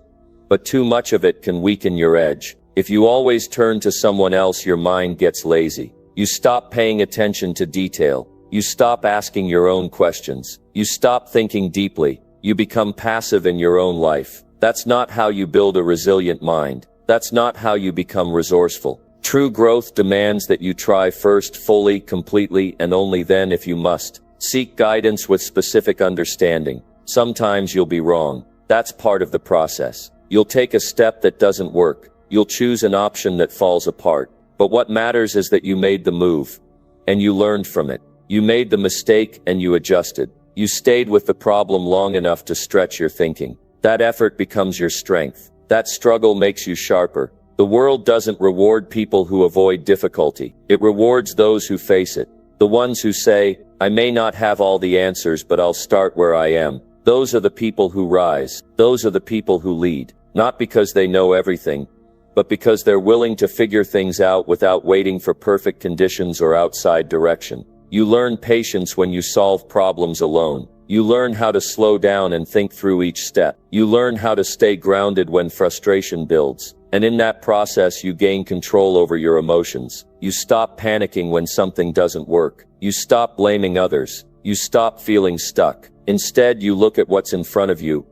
but too much of it can weaken your edge. If you always turn to someone else, your mind gets lazy. You stop paying attention to detail. You stop asking your own questions. You stop thinking deeply. You become passive in your own life. That's not how you build a resilient mind. That's not how you become resourceful. True growth demands that you try first, fully, completely, and only then if you must. Seek guidance with specific understanding. Sometimes you'll be wrong. That's part of the process. You'll take a step that doesn't work. You'll choose an option that falls apart. But what matters is that you made the move, and you learned from it. You made the mistake and you adjusted. You stayed with the problem long enough to stretch your thinking. That effort becomes your strength. That struggle makes you sharper. The world doesn't reward people who avoid difficulty. It rewards those who face it. The ones who say, I may not have all the answers, but I'll start where I am. Those are the people who rise. Those are the people who lead. Not because they know everything, but because they're willing to figure things out without waiting for perfect conditions or outside direction. You learn patience when you solve problems alone. You learn how to slow down and think through each step. You learn how to stay grounded when frustration builds. And in that process, you gain control over your emotions. You stop panicking when something doesn't work. You stop blaming others. You stop feeling stuck. Instead, you look at what's in front of you,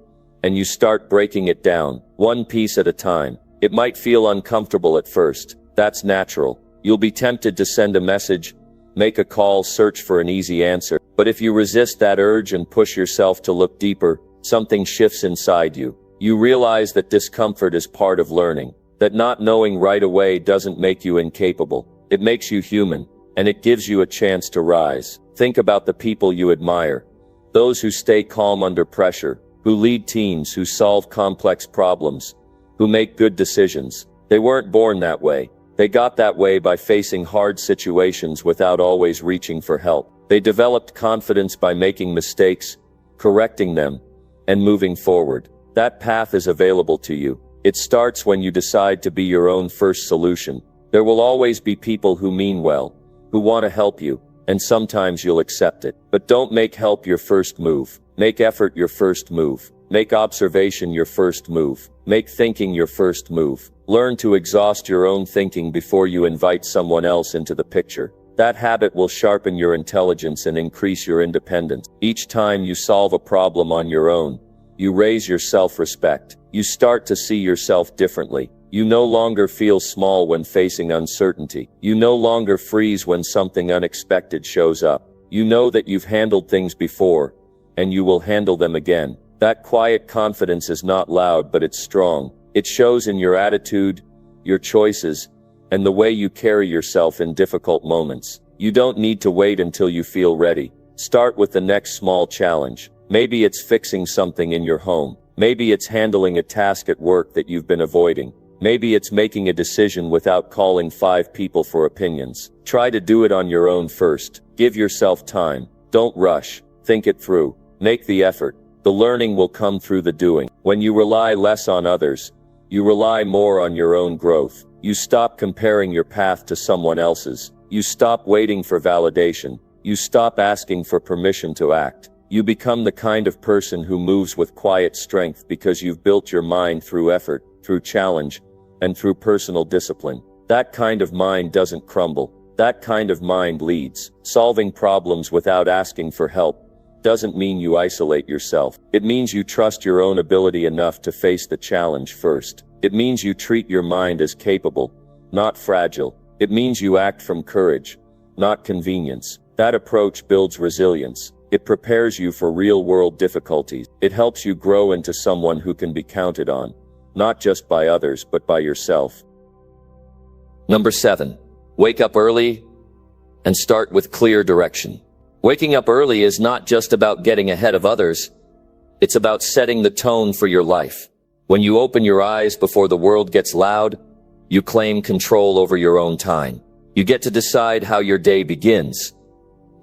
and you start breaking it down, one piece at a time. It might feel uncomfortable at first. That's natural. You'll be tempted to send a message, make a call, search for an easy answer. But if you resist that urge and push yourself to look deeper, something shifts inside you. You realize that discomfort is part of learning, that not knowing right away doesn't make you incapable. It makes you human, and it gives you a chance to rise. Think about the people you admire. Those who stay calm under pressure, who lead teams, who solve complex problems, who make good decisions. They weren't born that way. They got that way by facing hard situations without always reaching for help. They developed confidence by making mistakes, correcting them, and moving forward. That path is available to you. It starts when you decide to be your own first solution. There will always be people who mean well, who want to help you, and sometimes you'll accept it. But don't make help your first move. Make effort your first move. Make observation your first move. Make thinking your first move. Learn to exhaust your own thinking before you invite someone else into the picture. That habit will sharpen your intelligence and increase your independence. Each time you solve a problem on your own, you raise your self-respect. You start to see yourself differently. You no longer feel small when facing uncertainty. You no longer freeze when something unexpected shows up. You know that you've handled things before, and you will handle them again. That quiet confidence is not loud, but it's strong. It shows in your attitude, your choices, and the way you carry yourself in difficult moments. You don't need to wait until you feel ready. Start with the next small challenge. Maybe it's fixing something in your home. Maybe it's handling a task at work that you've been avoiding. Maybe it's making a decision without calling 5 people for opinions. Try to do it on your own first. Give yourself time. Don't rush. Think it through. Make the effort. The learning will come through the doing. When you rely less on others, you rely more on your own growth. You stop comparing your path to someone else's. You stop waiting for validation. You stop asking for permission to act. You become the kind of person who moves with quiet strength because you've built your mind through effort, through challenge, and through personal discipline. That kind of mind doesn't crumble. That kind of mind leads. Solving problems without asking for help doesn't mean you isolate yourself. It means you trust your own ability enough to face the challenge first. It means you treat your mind as capable, not fragile. It means you act from courage, not convenience. That approach builds resilience. It prepares you for real-world difficulties. It helps you grow into someone who can be counted on, not just by others, but by yourself. Number 7. Wake up early and start with clear direction. Waking up early is not just about getting ahead of others. It's about setting the tone for your life. When you open your eyes before the world gets loud, you claim control over your own time. You get to decide how your day begins.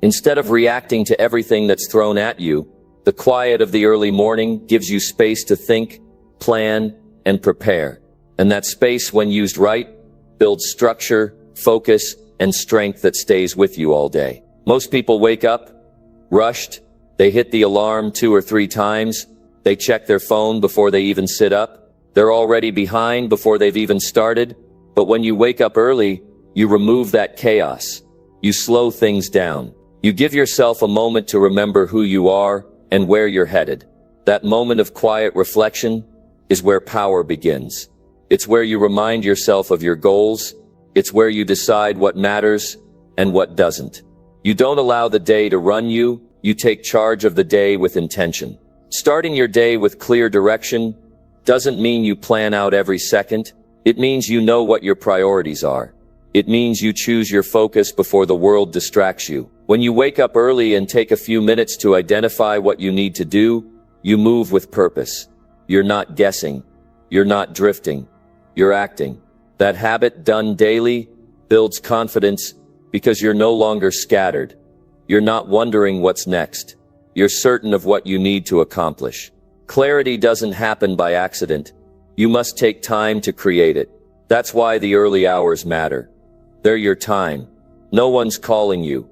Instead of reacting to everything that's thrown at you, the quiet of the early morning gives you space to think, plan, and prepare. And that space, when used right, builds structure, focus, and strength that stays with you all day. Most people wake up rushed. They hit the alarm 2 or 3 times. They check their phone before they even sit up. They're already behind before they've even started. But when you wake up early, you remove that chaos. You slow things down. You give yourself a moment to remember who you are and where you're headed. That moment of quiet reflection is where power begins. It's where you remind yourself of your goals. It's where you decide what matters and what doesn't. You don't allow the day to run you. You take charge of the day with intention. Starting your day with clear direction doesn't mean you plan out every second. It means you know what your priorities are. It means you choose your focus before the world distracts you. When you wake up early and take a few minutes to identify what you need to do, you move with purpose. You're not guessing. You're not drifting. You're acting. That habit, done daily, builds confidence because you're no longer scattered. You're not wondering what's next. You're certain of what you need to accomplish. Clarity doesn't happen by accident. You must take time to create it. That's why the early hours matter. They're your time. No one's calling you.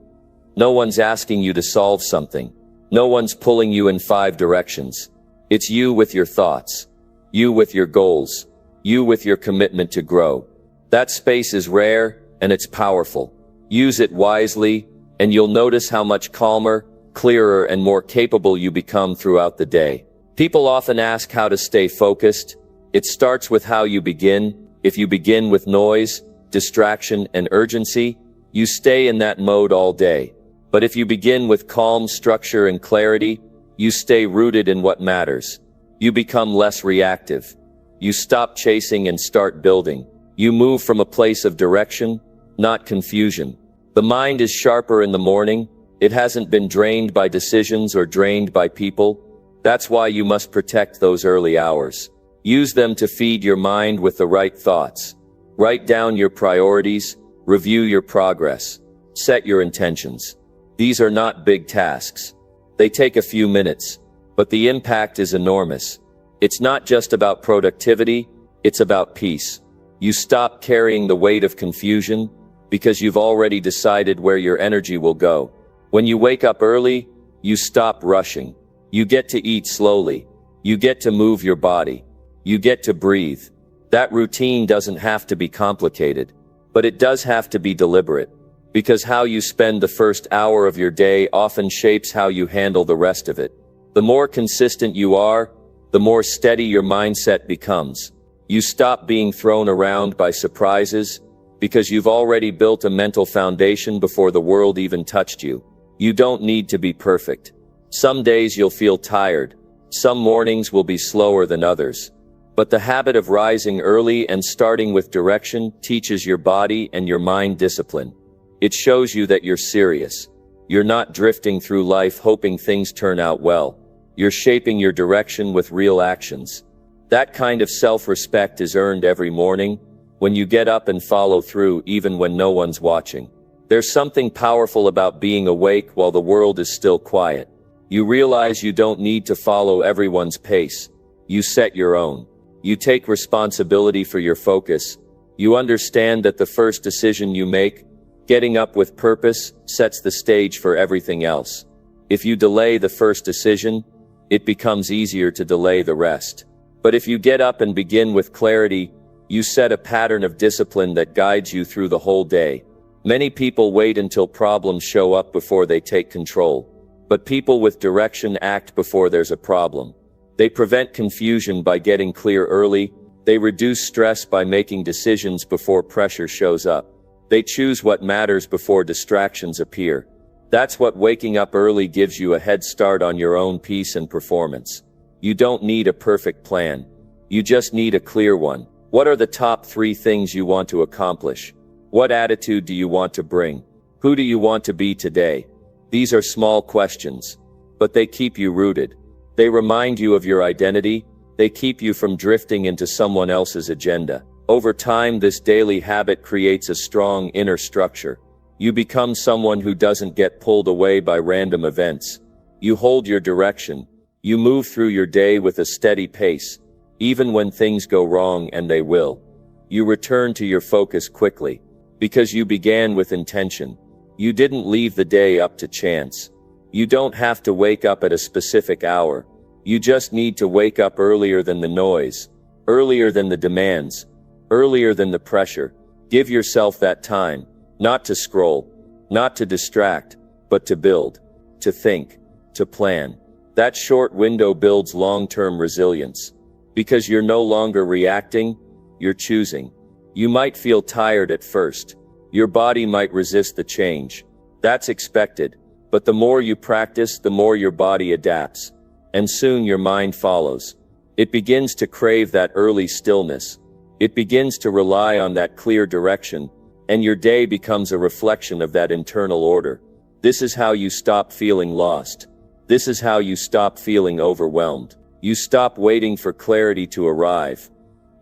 No one's asking you to solve something. No one's pulling you in 5 directions. It's you with your thoughts. You with your goals. You with your commitment to grow. That space is rare and it's powerful. Use it wisely and you'll notice how much calmer, clearer, and more capable you become throughout the day. People often ask how to stay focused. It starts with how you begin. If you begin with noise, distraction, and urgency, you stay in that mode all day. But if you begin with calm, structure, and clarity, you stay rooted in what matters. You become less reactive. You stop chasing and start building. You move from a place of direction, not confusion. The mind is sharper in the morning. It hasn't been drained by decisions or drained by people. That's why you must protect those early hours. Use them to feed your mind with the right thoughts. Write down your priorities, review your progress, set your intentions. These are not big tasks. They take a few minutes, but the impact is enormous. It's not just about productivity, it's about peace. You stop carrying the weight of confusion because you've already decided where your energy will go. When you wake up early, you stop rushing. You get to eat slowly. You get to move your body. You get to breathe. That routine doesn't have to be complicated, but it does have to be deliberate. Because how you spend the first hour of your day often shapes how you handle the rest of it. The more consistent you are, the more steady your mindset becomes. You stop being thrown around by surprises, because you've already built a mental foundation before the world even touched you. You don't need to be perfect. Some days you'll feel tired. Some mornings will be slower than others. But the habit of rising early and starting with direction teaches your body and your mind discipline. It shows you that you're serious. You're not drifting through life hoping things turn out well. You're shaping your direction with real actions. That kind of self-respect is earned every morning, when you get up and follow through even when no one's watching. There's something powerful about being awake while the world is still quiet. You realize you don't need to follow everyone's pace. You set your own. You take responsibility for your focus. You understand that the first decision you make, getting up with purpose, sets the stage for everything else. If you delay the first decision, it becomes easier to delay the rest. But if you get up and begin with clarity, you set a pattern of discipline that guides you through the whole day. Many people wait until problems show up before they take control. But people with direction act before there's a problem. They prevent confusion by getting clear early. They reduce stress by making decisions before pressure shows up. They choose what matters before distractions appear. That's what waking up early gives you a head start on your own peace and performance. You don't need a perfect plan. You just need a clear one. What are the top 3 things you want to accomplish? What attitude do you want to bring? Who do you want to be today? These are small questions, but they keep you rooted. They remind you of your identity. They keep you from drifting into someone else's agenda. Over time, this daily habit creates a strong inner structure. You become someone who doesn't get pulled away by random events. You hold your direction. You move through your day with a steady pace, even when things go wrong, and they will. You return to your focus quickly, because you began with intention. You didn't leave the day up to chance. You don't have to wake up at a specific hour. You just need to wake up earlier than the noise, earlier than the demands, earlier than the pressure. Give yourself that time, not to scroll, not to distract, but to build, to think, to plan. That short window builds long-term resilience. Because you're no longer reacting, you're choosing. You might feel tired at first. Your body might resist the change. That's expected. But the more you practice, the more your body adapts. And soon your mind follows. It begins to crave that early stillness. It begins to rely on that clear direction. And your day becomes a reflection of that internal order. This is how you stop feeling lost. This is how you stop feeling overwhelmed. You stop waiting for clarity to arrive.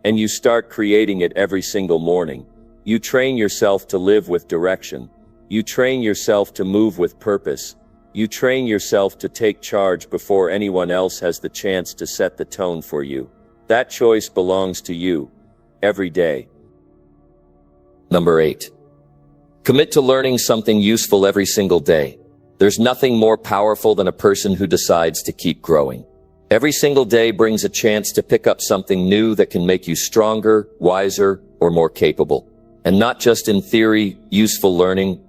And you start creating it every single morning. You train yourself to live with direction. You train yourself to move with purpose. You train yourself to take charge before anyone else has the chance to set the tone for you. That choice belongs to you, every day. Number 8. Commit to learning something useful every single day. There's nothing more powerful than a person who decides to keep growing. Every single day brings a chance to pick up something new that can make you stronger, wiser, or more capable. And not just in theory, useful learning,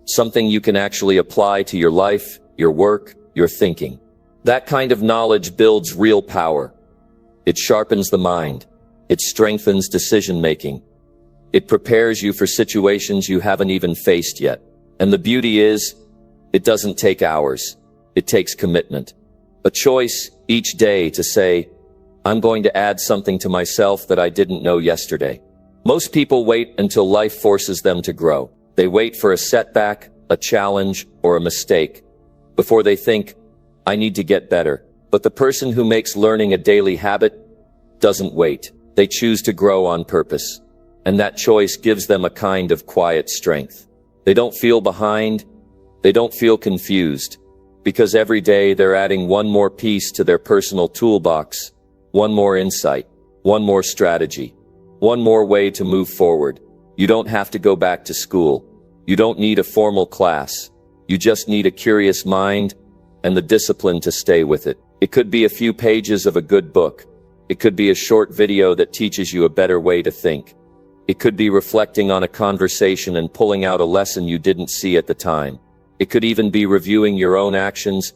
something you can actually apply to your life, your work, your thinking. That kind of knowledge builds real power. It sharpens the mind. It strengthens decision-making. It prepares you for situations you haven't even faced yet. And the beauty is, it doesn't take hours. It takes commitment. A choice each day to say, I'm going to add something to myself that I didn't know yesterday. Most people wait until life forces them to grow. They wait for a setback, a challenge, or a mistake before they think, I need to get better. But the person who makes learning a daily habit doesn't wait. They choose to grow on purpose. And that choice gives them a kind of quiet strength. They don't feel behind. They don't feel confused. Because every day they're adding one more piece to their personal toolbox, one more insight, one more strategy, one more way to move forward. You don't have to go back to school. You don't need a formal class. You just need a curious mind and the discipline to stay with it. It could be a few pages of a good book. It could be a short video that teaches you a better way to think. It could be reflecting on a conversation and pulling out a lesson you didn't see at the time. It could even be reviewing your own actions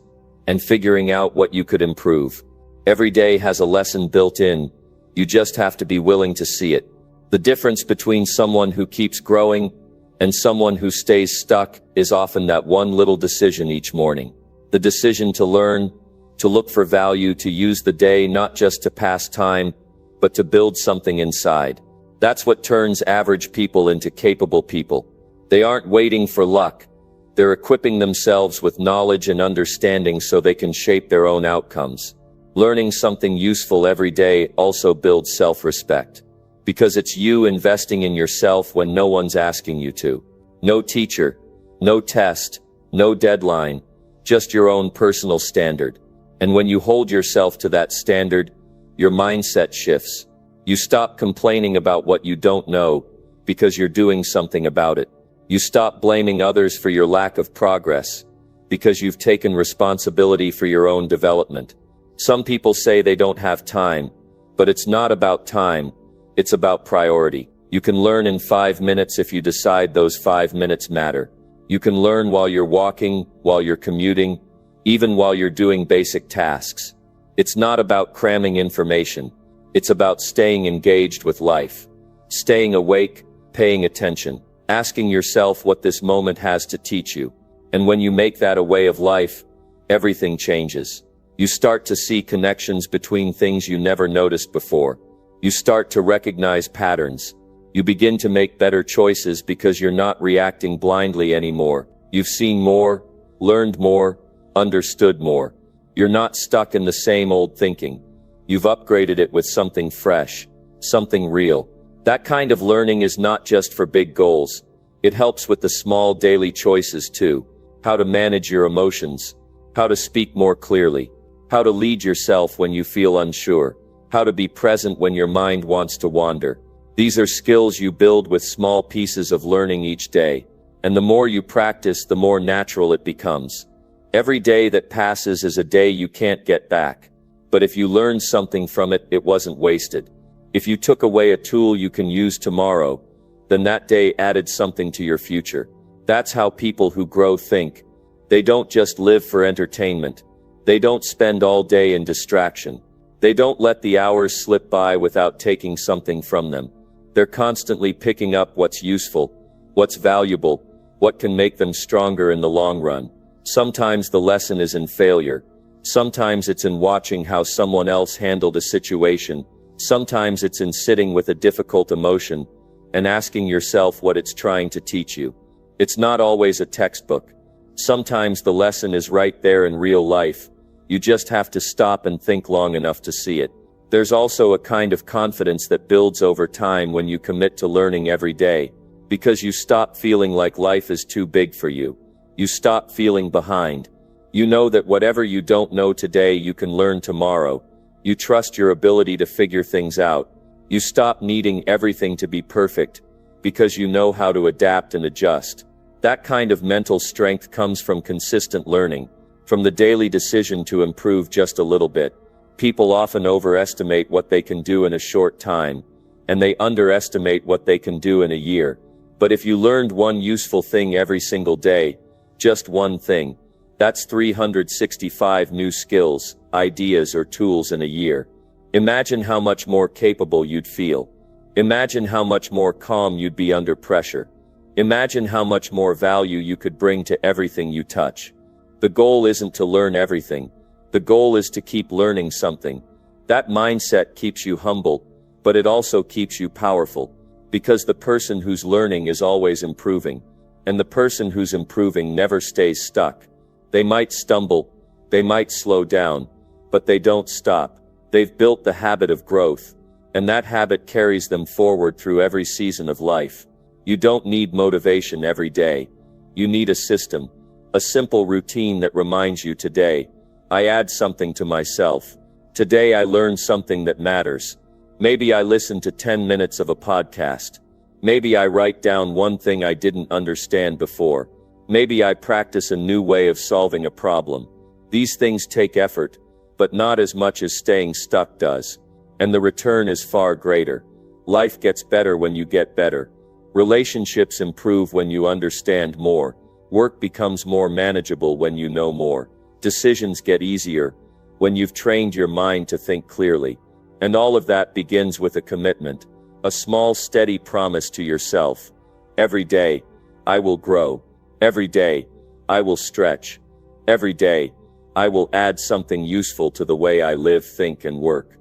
and figuring out what you could improve. Every day has a lesson built in. You just have to be willing to see it. The difference between someone who keeps growing and someone who stays stuck is often that one little decision each morning. The decision to learn, to look for value, to use the day not just to pass time, but to build something inside. That's what turns average people into capable people. They aren't waiting for luck. They're equipping themselves with knowledge and understanding so they can shape their own outcomes. Learning something useful every day also builds self-respect. Because it's you investing in yourself when no one's asking you to. No teacher, no test, no deadline, just your own personal standard. And when you hold yourself to that standard, your mindset shifts. You stop complaining about what you don't know because you're doing something about it. You stop blaming others for your lack of progress because you've taken responsibility for your own development. Some people say they don't have time, but it's not about time. It's about priority. You can learn in 5 minutes if you decide those 5 minutes matter. You can learn while you're walking, while you're commuting, even while you're doing basic tasks. It's not about cramming information. It's about staying engaged with life. Staying awake, paying attention, asking yourself what this moment has to teach you. And when you make that a way of life, everything changes. You start to see connections between things you never noticed before. You start to recognize patterns. You begin to make better choices because you're not reacting blindly anymore. You've seen more, learned more, understood more. You're not stuck in the same old thinking. You've upgraded it with something fresh, something real. That kind of learning is not just for big goals. It helps with the small daily choices too. How to manage your emotions, how to speak more clearly, how to lead yourself when you feel unsure, how to be present when your mind wants to wander. These are skills you build with small pieces of learning each day. And the more you practice, the more natural it becomes. Every day that passes is a day you can't get back. But if you learned something from it, it wasn't wasted. If you took away a tool you can use tomorrow, then that day added something to your future. That's how people who grow think. They don't just live for entertainment. They don't spend all day in distraction. They don't let the hours slip by without taking something from them. They're constantly picking up what's useful, what's valuable, what can make them stronger in the long run. Sometimes the lesson is in failure. Sometimes it's in watching how someone else handled a situation. Sometimes it's in sitting with a difficult emotion and asking yourself what it's trying to teach you. It's not always a textbook. Sometimes the lesson is right there in real life. You just have to stop and think long enough to see it. There's also a kind of confidence that builds over time when you commit to learning every day, because you stop feeling like life is too big for you. You stop feeling behind. You know that whatever you don't know today, you can learn tomorrow. You trust your ability to figure things out. You stop needing everything to be perfect, because you know how to adapt and adjust. That kind of mental strength comes from consistent learning, from the daily decision to improve just a little bit. People often overestimate what they can do in a short time, and they underestimate what they can do in a year. But if you learned one useful thing every single day, just one thing, that's 365 new skills, ideas, or tools in a year. Imagine how much more capable you'd feel. Imagine how much more calm you'd be under pressure. Imagine how much more value you could bring to everything you touch. The goal isn't to learn everything. The goal is to keep learning something. That mindset keeps you humble, but it also keeps you powerful, because the person who's learning is always improving, and the person who's improving never stays stuck. They might stumble, they might slow down, but they don't stop. They've built the habit of growth, and that habit carries them forward through every season of life. You don't need motivation every day. You need a system, a simple routine that reminds you today, I add something to myself. Today I learn something that matters. Maybe I listen to 10 minutes of a podcast. Maybe I write down one thing I didn't understand before. Maybe I practice a new way of solving a problem. These things take effort, but not as much as staying stuck does. And the return is far greater. Life gets better when you get better. Relationships improve when you understand more. Work becomes more manageable when you know more. Decisions get easier when you've trained your mind to think clearly. And all of that begins with a commitment, a small, steady promise to yourself. Every day, I will grow. Every day, I will stretch. Every day, I will add something useful to the way I live, think, and work.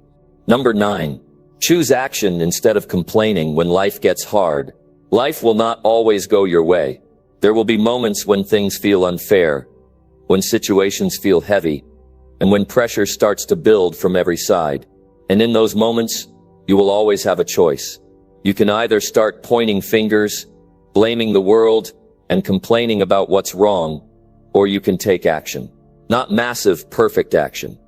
Number 9. Choose action instead of complaining when life gets hard. Life will not always go your way. There will be moments when things feel unfair, when situations feel heavy, and when pressure starts to build from every side. And in those moments, you will always have a choice. You can either start pointing fingers, blaming the world, and complaining about what's wrong, or you can take action. Not massive, perfect action.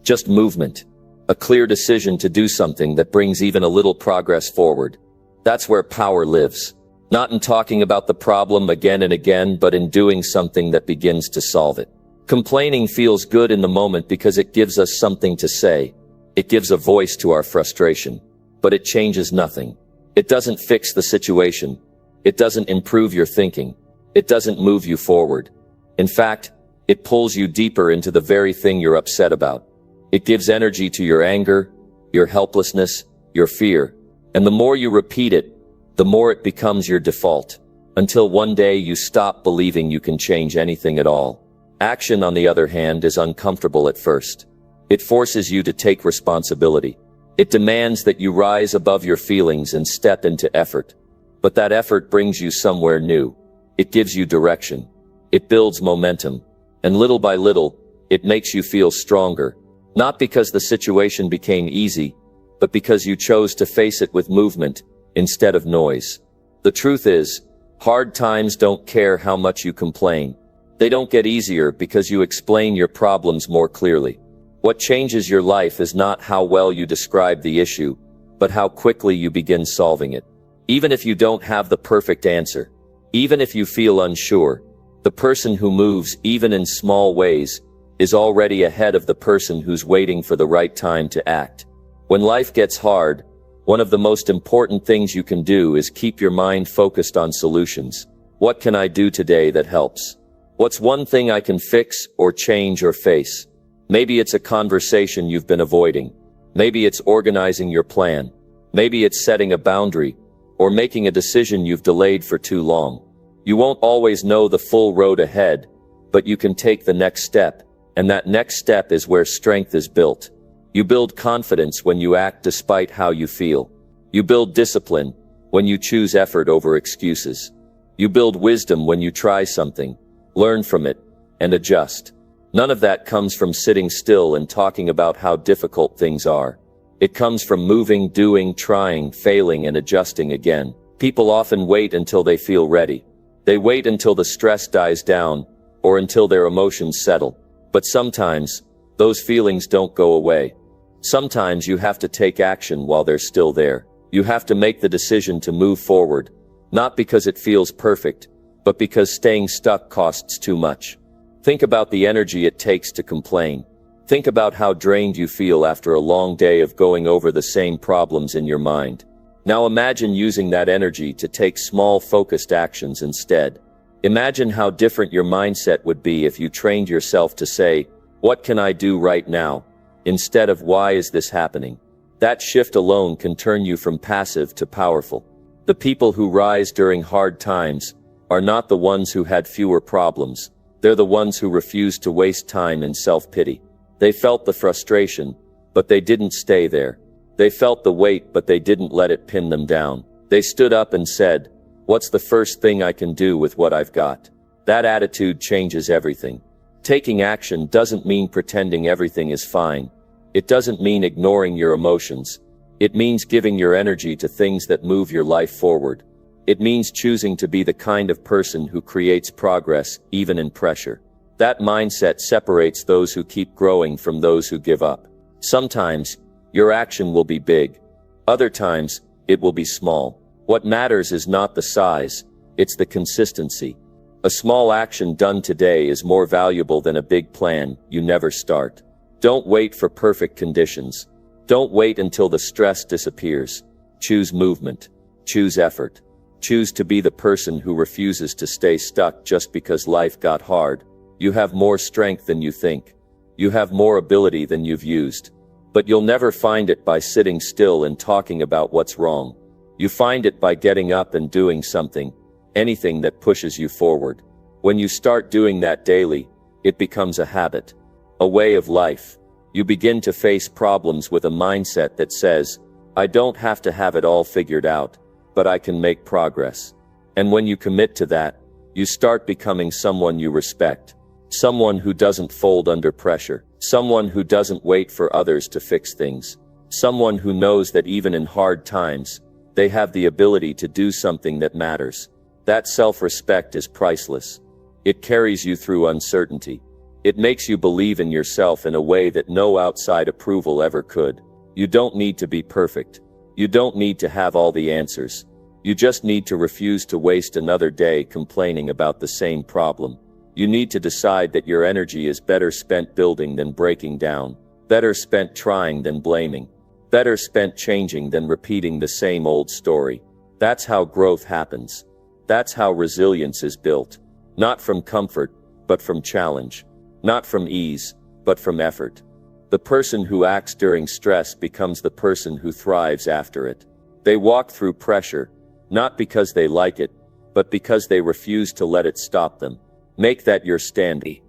Just movement. A clear decision to do something that brings even a little progress forward. That's where power lives. Not in talking about the problem again and again, but in doing something that begins to solve it. Complaining feels good in the moment because it gives us something to say. It gives a voice to our frustration. But it changes nothing. It doesn't fix the situation. It doesn't improve your thinking. It doesn't move you forward. In fact, it pulls you deeper into the very thing you're upset about. It gives energy to your anger, your helplessness, your fear. And the more you repeat it, the more it becomes your default. Until one day you stop believing you can change anything at all. Action, on the other hand, is uncomfortable at first. It forces you to take responsibility. It demands that you rise above your feelings and step into effort. But that effort brings you somewhere new. It gives you direction. It builds momentum. And little by little, it makes you feel stronger. Not because the situation became easy, but because you chose to face it with movement instead of noise. The truth is, hard times don't care how much you complain. They don't get easier because you explain your problems more clearly. What changes your life is not how well you describe the issue, but how quickly you begin solving it. Even if you don't have the perfect answer, even if you feel unsure, the person who moves, even in small ways, is already ahead of the person who's waiting for the right time to act. When life gets hard, one of the most important things you can do is keep your mind focused on solutions. What can I do today that helps? What's one thing I can fix or change or face? Maybe it's a conversation you've been avoiding. Maybe it's organizing your plan. Maybe it's setting a boundary or making a decision you've delayed for too long. You won't always know the full road ahead, but you can take the next step. And that next step is where strength is built. You build confidence when you act despite how you feel. You build discipline when you choose effort over excuses. You build wisdom when you try something, learn from it, and adjust. None of that comes from sitting still and talking about how difficult things are. It comes from moving, doing, trying, failing, and adjusting again. People often wait until they feel ready. They wait until the stress dies down or until their emotions settle. But sometimes, those feelings don't go away. Sometimes you have to take action while they're still there. You have to make the decision to move forward, not because it feels perfect, but because staying stuck costs too much. Think about the energy it takes to complain. Think about how drained you feel after a long day of going over the same problems in your mind. Now imagine using that energy to take small, focused actions instead. Imagine how different your mindset would be if you trained yourself to say, "What can I do right now?" instead of "Why is this happening?" That shift alone can turn you from passive to powerful. The people who rise during hard times are not the ones who had fewer problems. They're the ones who refused to waste time in self-pity. They felt the frustration, but they didn't stay there. They felt the weight, but they didn't let it pin them down. They stood up and said, "What's the first thing I can do with what I've got?" That attitude changes everything. Taking action doesn't mean pretending everything is fine. It doesn't mean ignoring your emotions. It means giving your energy to things that move your life forward. It means choosing to be the kind of person who creates progress, even in pressure. That mindset separates those who keep growing from those who give up. Sometimes, your action will be big. Other times, it will be small. What matters is not the size, it's the consistency. A small action done today is more valuable than a big plan you never start. Don't wait for perfect conditions. Don't wait until the stress disappears. Choose movement. Choose effort. Choose to be the person who refuses to stay stuck just because life got hard. You have more strength than you think. You have more ability than you've used. But you'll never find it by sitting still and talking about what's wrong. You find it by getting up and doing something, anything that pushes you forward. When you start doing that daily, it becomes a habit, a way of life. You begin to face problems with a mindset that says, I don't have to have it all figured out, but I can make progress. And when you commit to that, you start becoming someone you respect. Someone who doesn't fold under pressure. Someone who doesn't wait for others to fix things. Someone who knows that even in hard times, they have the ability to do something that matters. That self-respect is priceless. It carries you through uncertainty. It makes you believe in yourself in a way that no outside approval ever could. You don't need to be perfect. You don't need to have all the answers. You just need to refuse to waste another day complaining about the same problem. You need to decide that your energy is better spent building than breaking down, better spent trying than blaming, better spent changing than repeating the same old story. That's how growth happens. That's how resilience is built. Not from comfort, but from challenge. Not from ease, but from effort. The person who acts during stress becomes the person who thrives after it. They walk through pressure, not because they like it, but because they refuse to let it stop them. Make that your standard.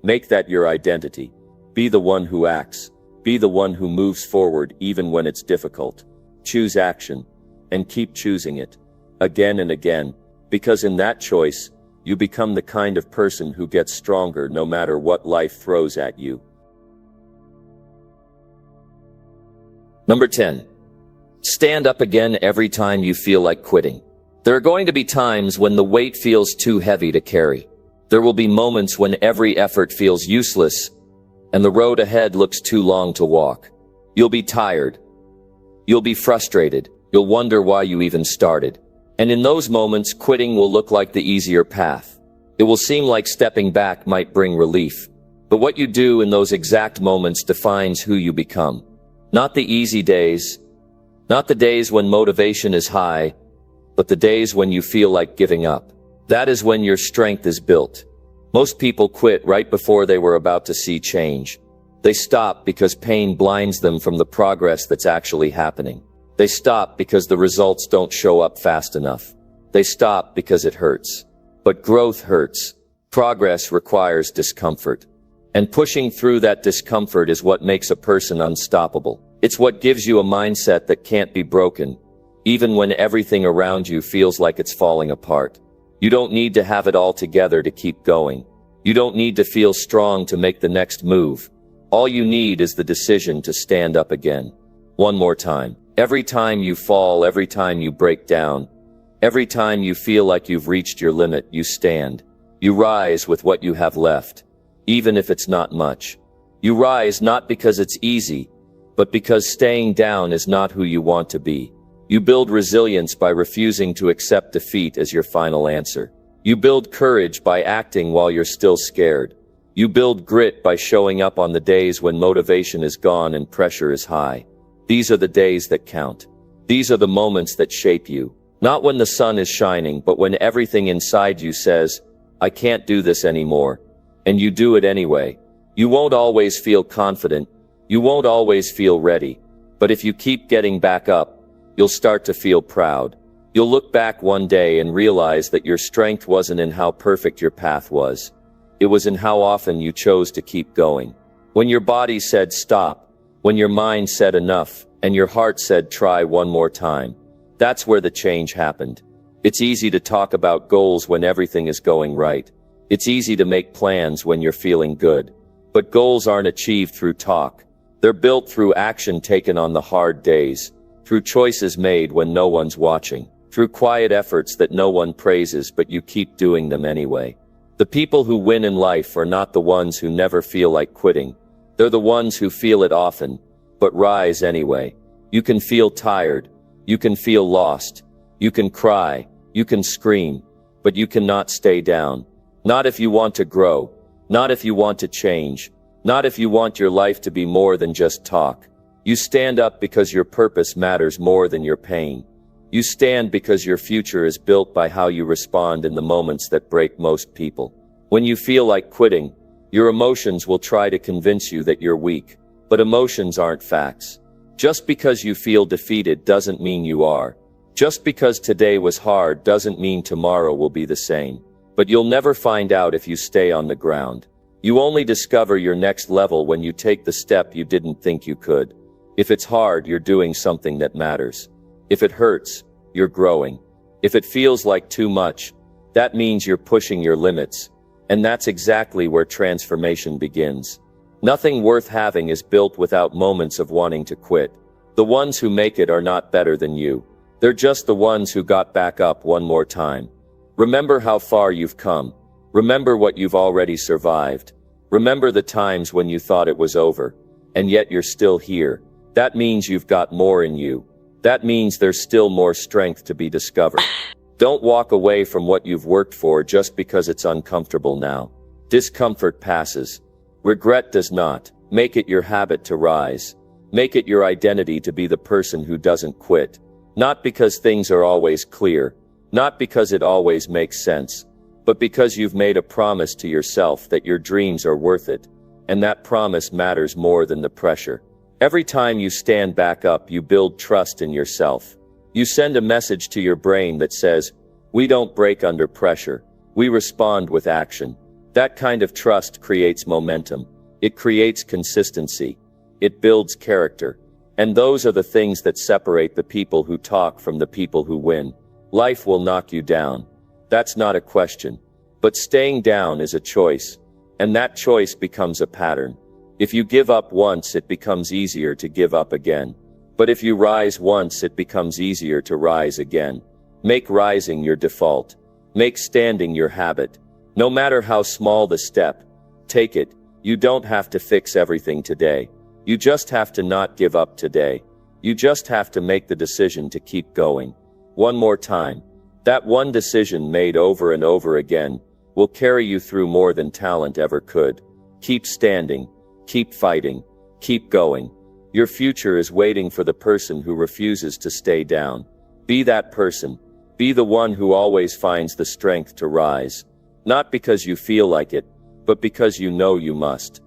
Make that your identity. Be the one who acts. Be the one who moves forward even when it's difficult. Choose action. And keep choosing it. Again and again. Because in that choice, you become the kind of person who gets stronger no matter what life throws at you. Number 10. Stand up again every time you feel like quitting. There are going to be times when the weight feels too heavy to carry. There will be moments when every effort feels useless and the road ahead looks too long to walk. You'll be tired. You'll be frustrated. You'll wonder why you even started. And in those moments, quitting will look like the easier path. It will seem like stepping back might bring relief. But what you do in those exact moments defines who you become. Not the easy days, not the days when motivation is high, but the days when you feel like giving up. That is when your strength is built. Most people quit right before they were about to see change. They stop because pain blinds them from the progress that's actually happening. They stop because the results don't show up fast enough. They stop because it hurts. But growth hurts. Progress requires discomfort. And pushing through that discomfort is what makes a person unstoppable. It's what gives you a mindset that can't be broken, even when everything around you feels like it's falling apart. You don't need to have it all together to keep going. You don't need to feel strong to make the next move. All you need is the decision to stand up again. One more time. Every time you fall, every time you break down, every time you feel like you've reached your limit, you stand. You rise with what you have left, even if it's not much. You rise not because it's easy, but because staying down is not who you want to be. You build resilience by refusing to accept defeat as your final answer. You build courage by acting while you're still scared. You build grit by showing up on the days when motivation is gone and pressure is high. These are the days that count. These are the moments that shape you. Not when the sun is shining, but when everything inside you says, I can't do this anymore. And you do it anyway. You won't always feel confident. You won't always feel ready. But if you keep getting back up, you'll start to feel proud. You'll look back one day and realize that your strength wasn't in how perfect your path was. It was in how often you chose to keep going. When your body said stop, when your mind said enough, and your heart said try one more time. That's where the change happened. It's easy to talk about goals when everything is going right. It's easy to make plans when you're feeling good. But goals aren't achieved through talk. They're built through action taken on the hard days. Through choices made when no one's watching, through quiet efforts that no one praises but you keep doing them anyway. The people who win in life are not the ones who never feel like quitting. They're the ones who feel it often, but rise anyway. You can feel tired, you can feel lost, you can cry, you can scream, but you cannot stay down. Not if you want to grow, not if you want to change, not if you want your life to be more than just talk. You stand up because your purpose matters more than your pain. You stand because your future is built by how you respond in the moments that break most people. When you feel like quitting, your emotions will try to convince you that you're weak. But emotions aren't facts. Just because you feel defeated doesn't mean you are. Just because today was hard doesn't mean tomorrow will be the same. But you'll never find out if you stay on the ground. You only discover your next level when you take the step you didn't think you could. If it's hard, you're doing something that matters. If it hurts, you're growing. If it feels like too much, that means you're pushing your limits. And that's exactly where transformation begins. Nothing worth having is built without moments of wanting to quit. The ones who make it are not better than you. They're just the ones who got back up one more time. Remember how far you've come. Remember what you've already survived. Remember the times when you thought it was over, and yet you're still here. That means you've got more in you. That means there's still more strength to be discovered. Don't walk away from what you've worked for just because it's uncomfortable now. Discomfort passes. Regret does not. Make it your habit to rise. Make it your identity to be the person who doesn't quit. Not because things are always clear. Not because it always makes sense. But because you've made a promise to yourself that your dreams are worth it. And that promise matters more than the pressure. Every time you stand back up, you build trust in yourself. You send a message to your brain that says, "We don't break under pressure. We respond with action." That kind of trust creates momentum. It creates consistency. It builds character. And those are the things that separate the people who talk from the people who win. Life will knock you down. That's not a question. But staying down is a choice. And that choice becomes a pattern. If you give up once, it becomes easier to give up again. But if you rise once, it becomes easier to rise again. Make rising your default. Make standing your habit. No matter how small the step, take it. You don't have to fix everything today. You just have to not give up today. You just have to make the decision to keep going. One more time. That one decision made over and over again will carry you through more than talent ever could. Keep standing. Keep fighting. Keep going. Your future is waiting for the person who refuses to stay down. Be that person. Be the one who always finds the strength to rise. Not because you feel like it, but because you know you must.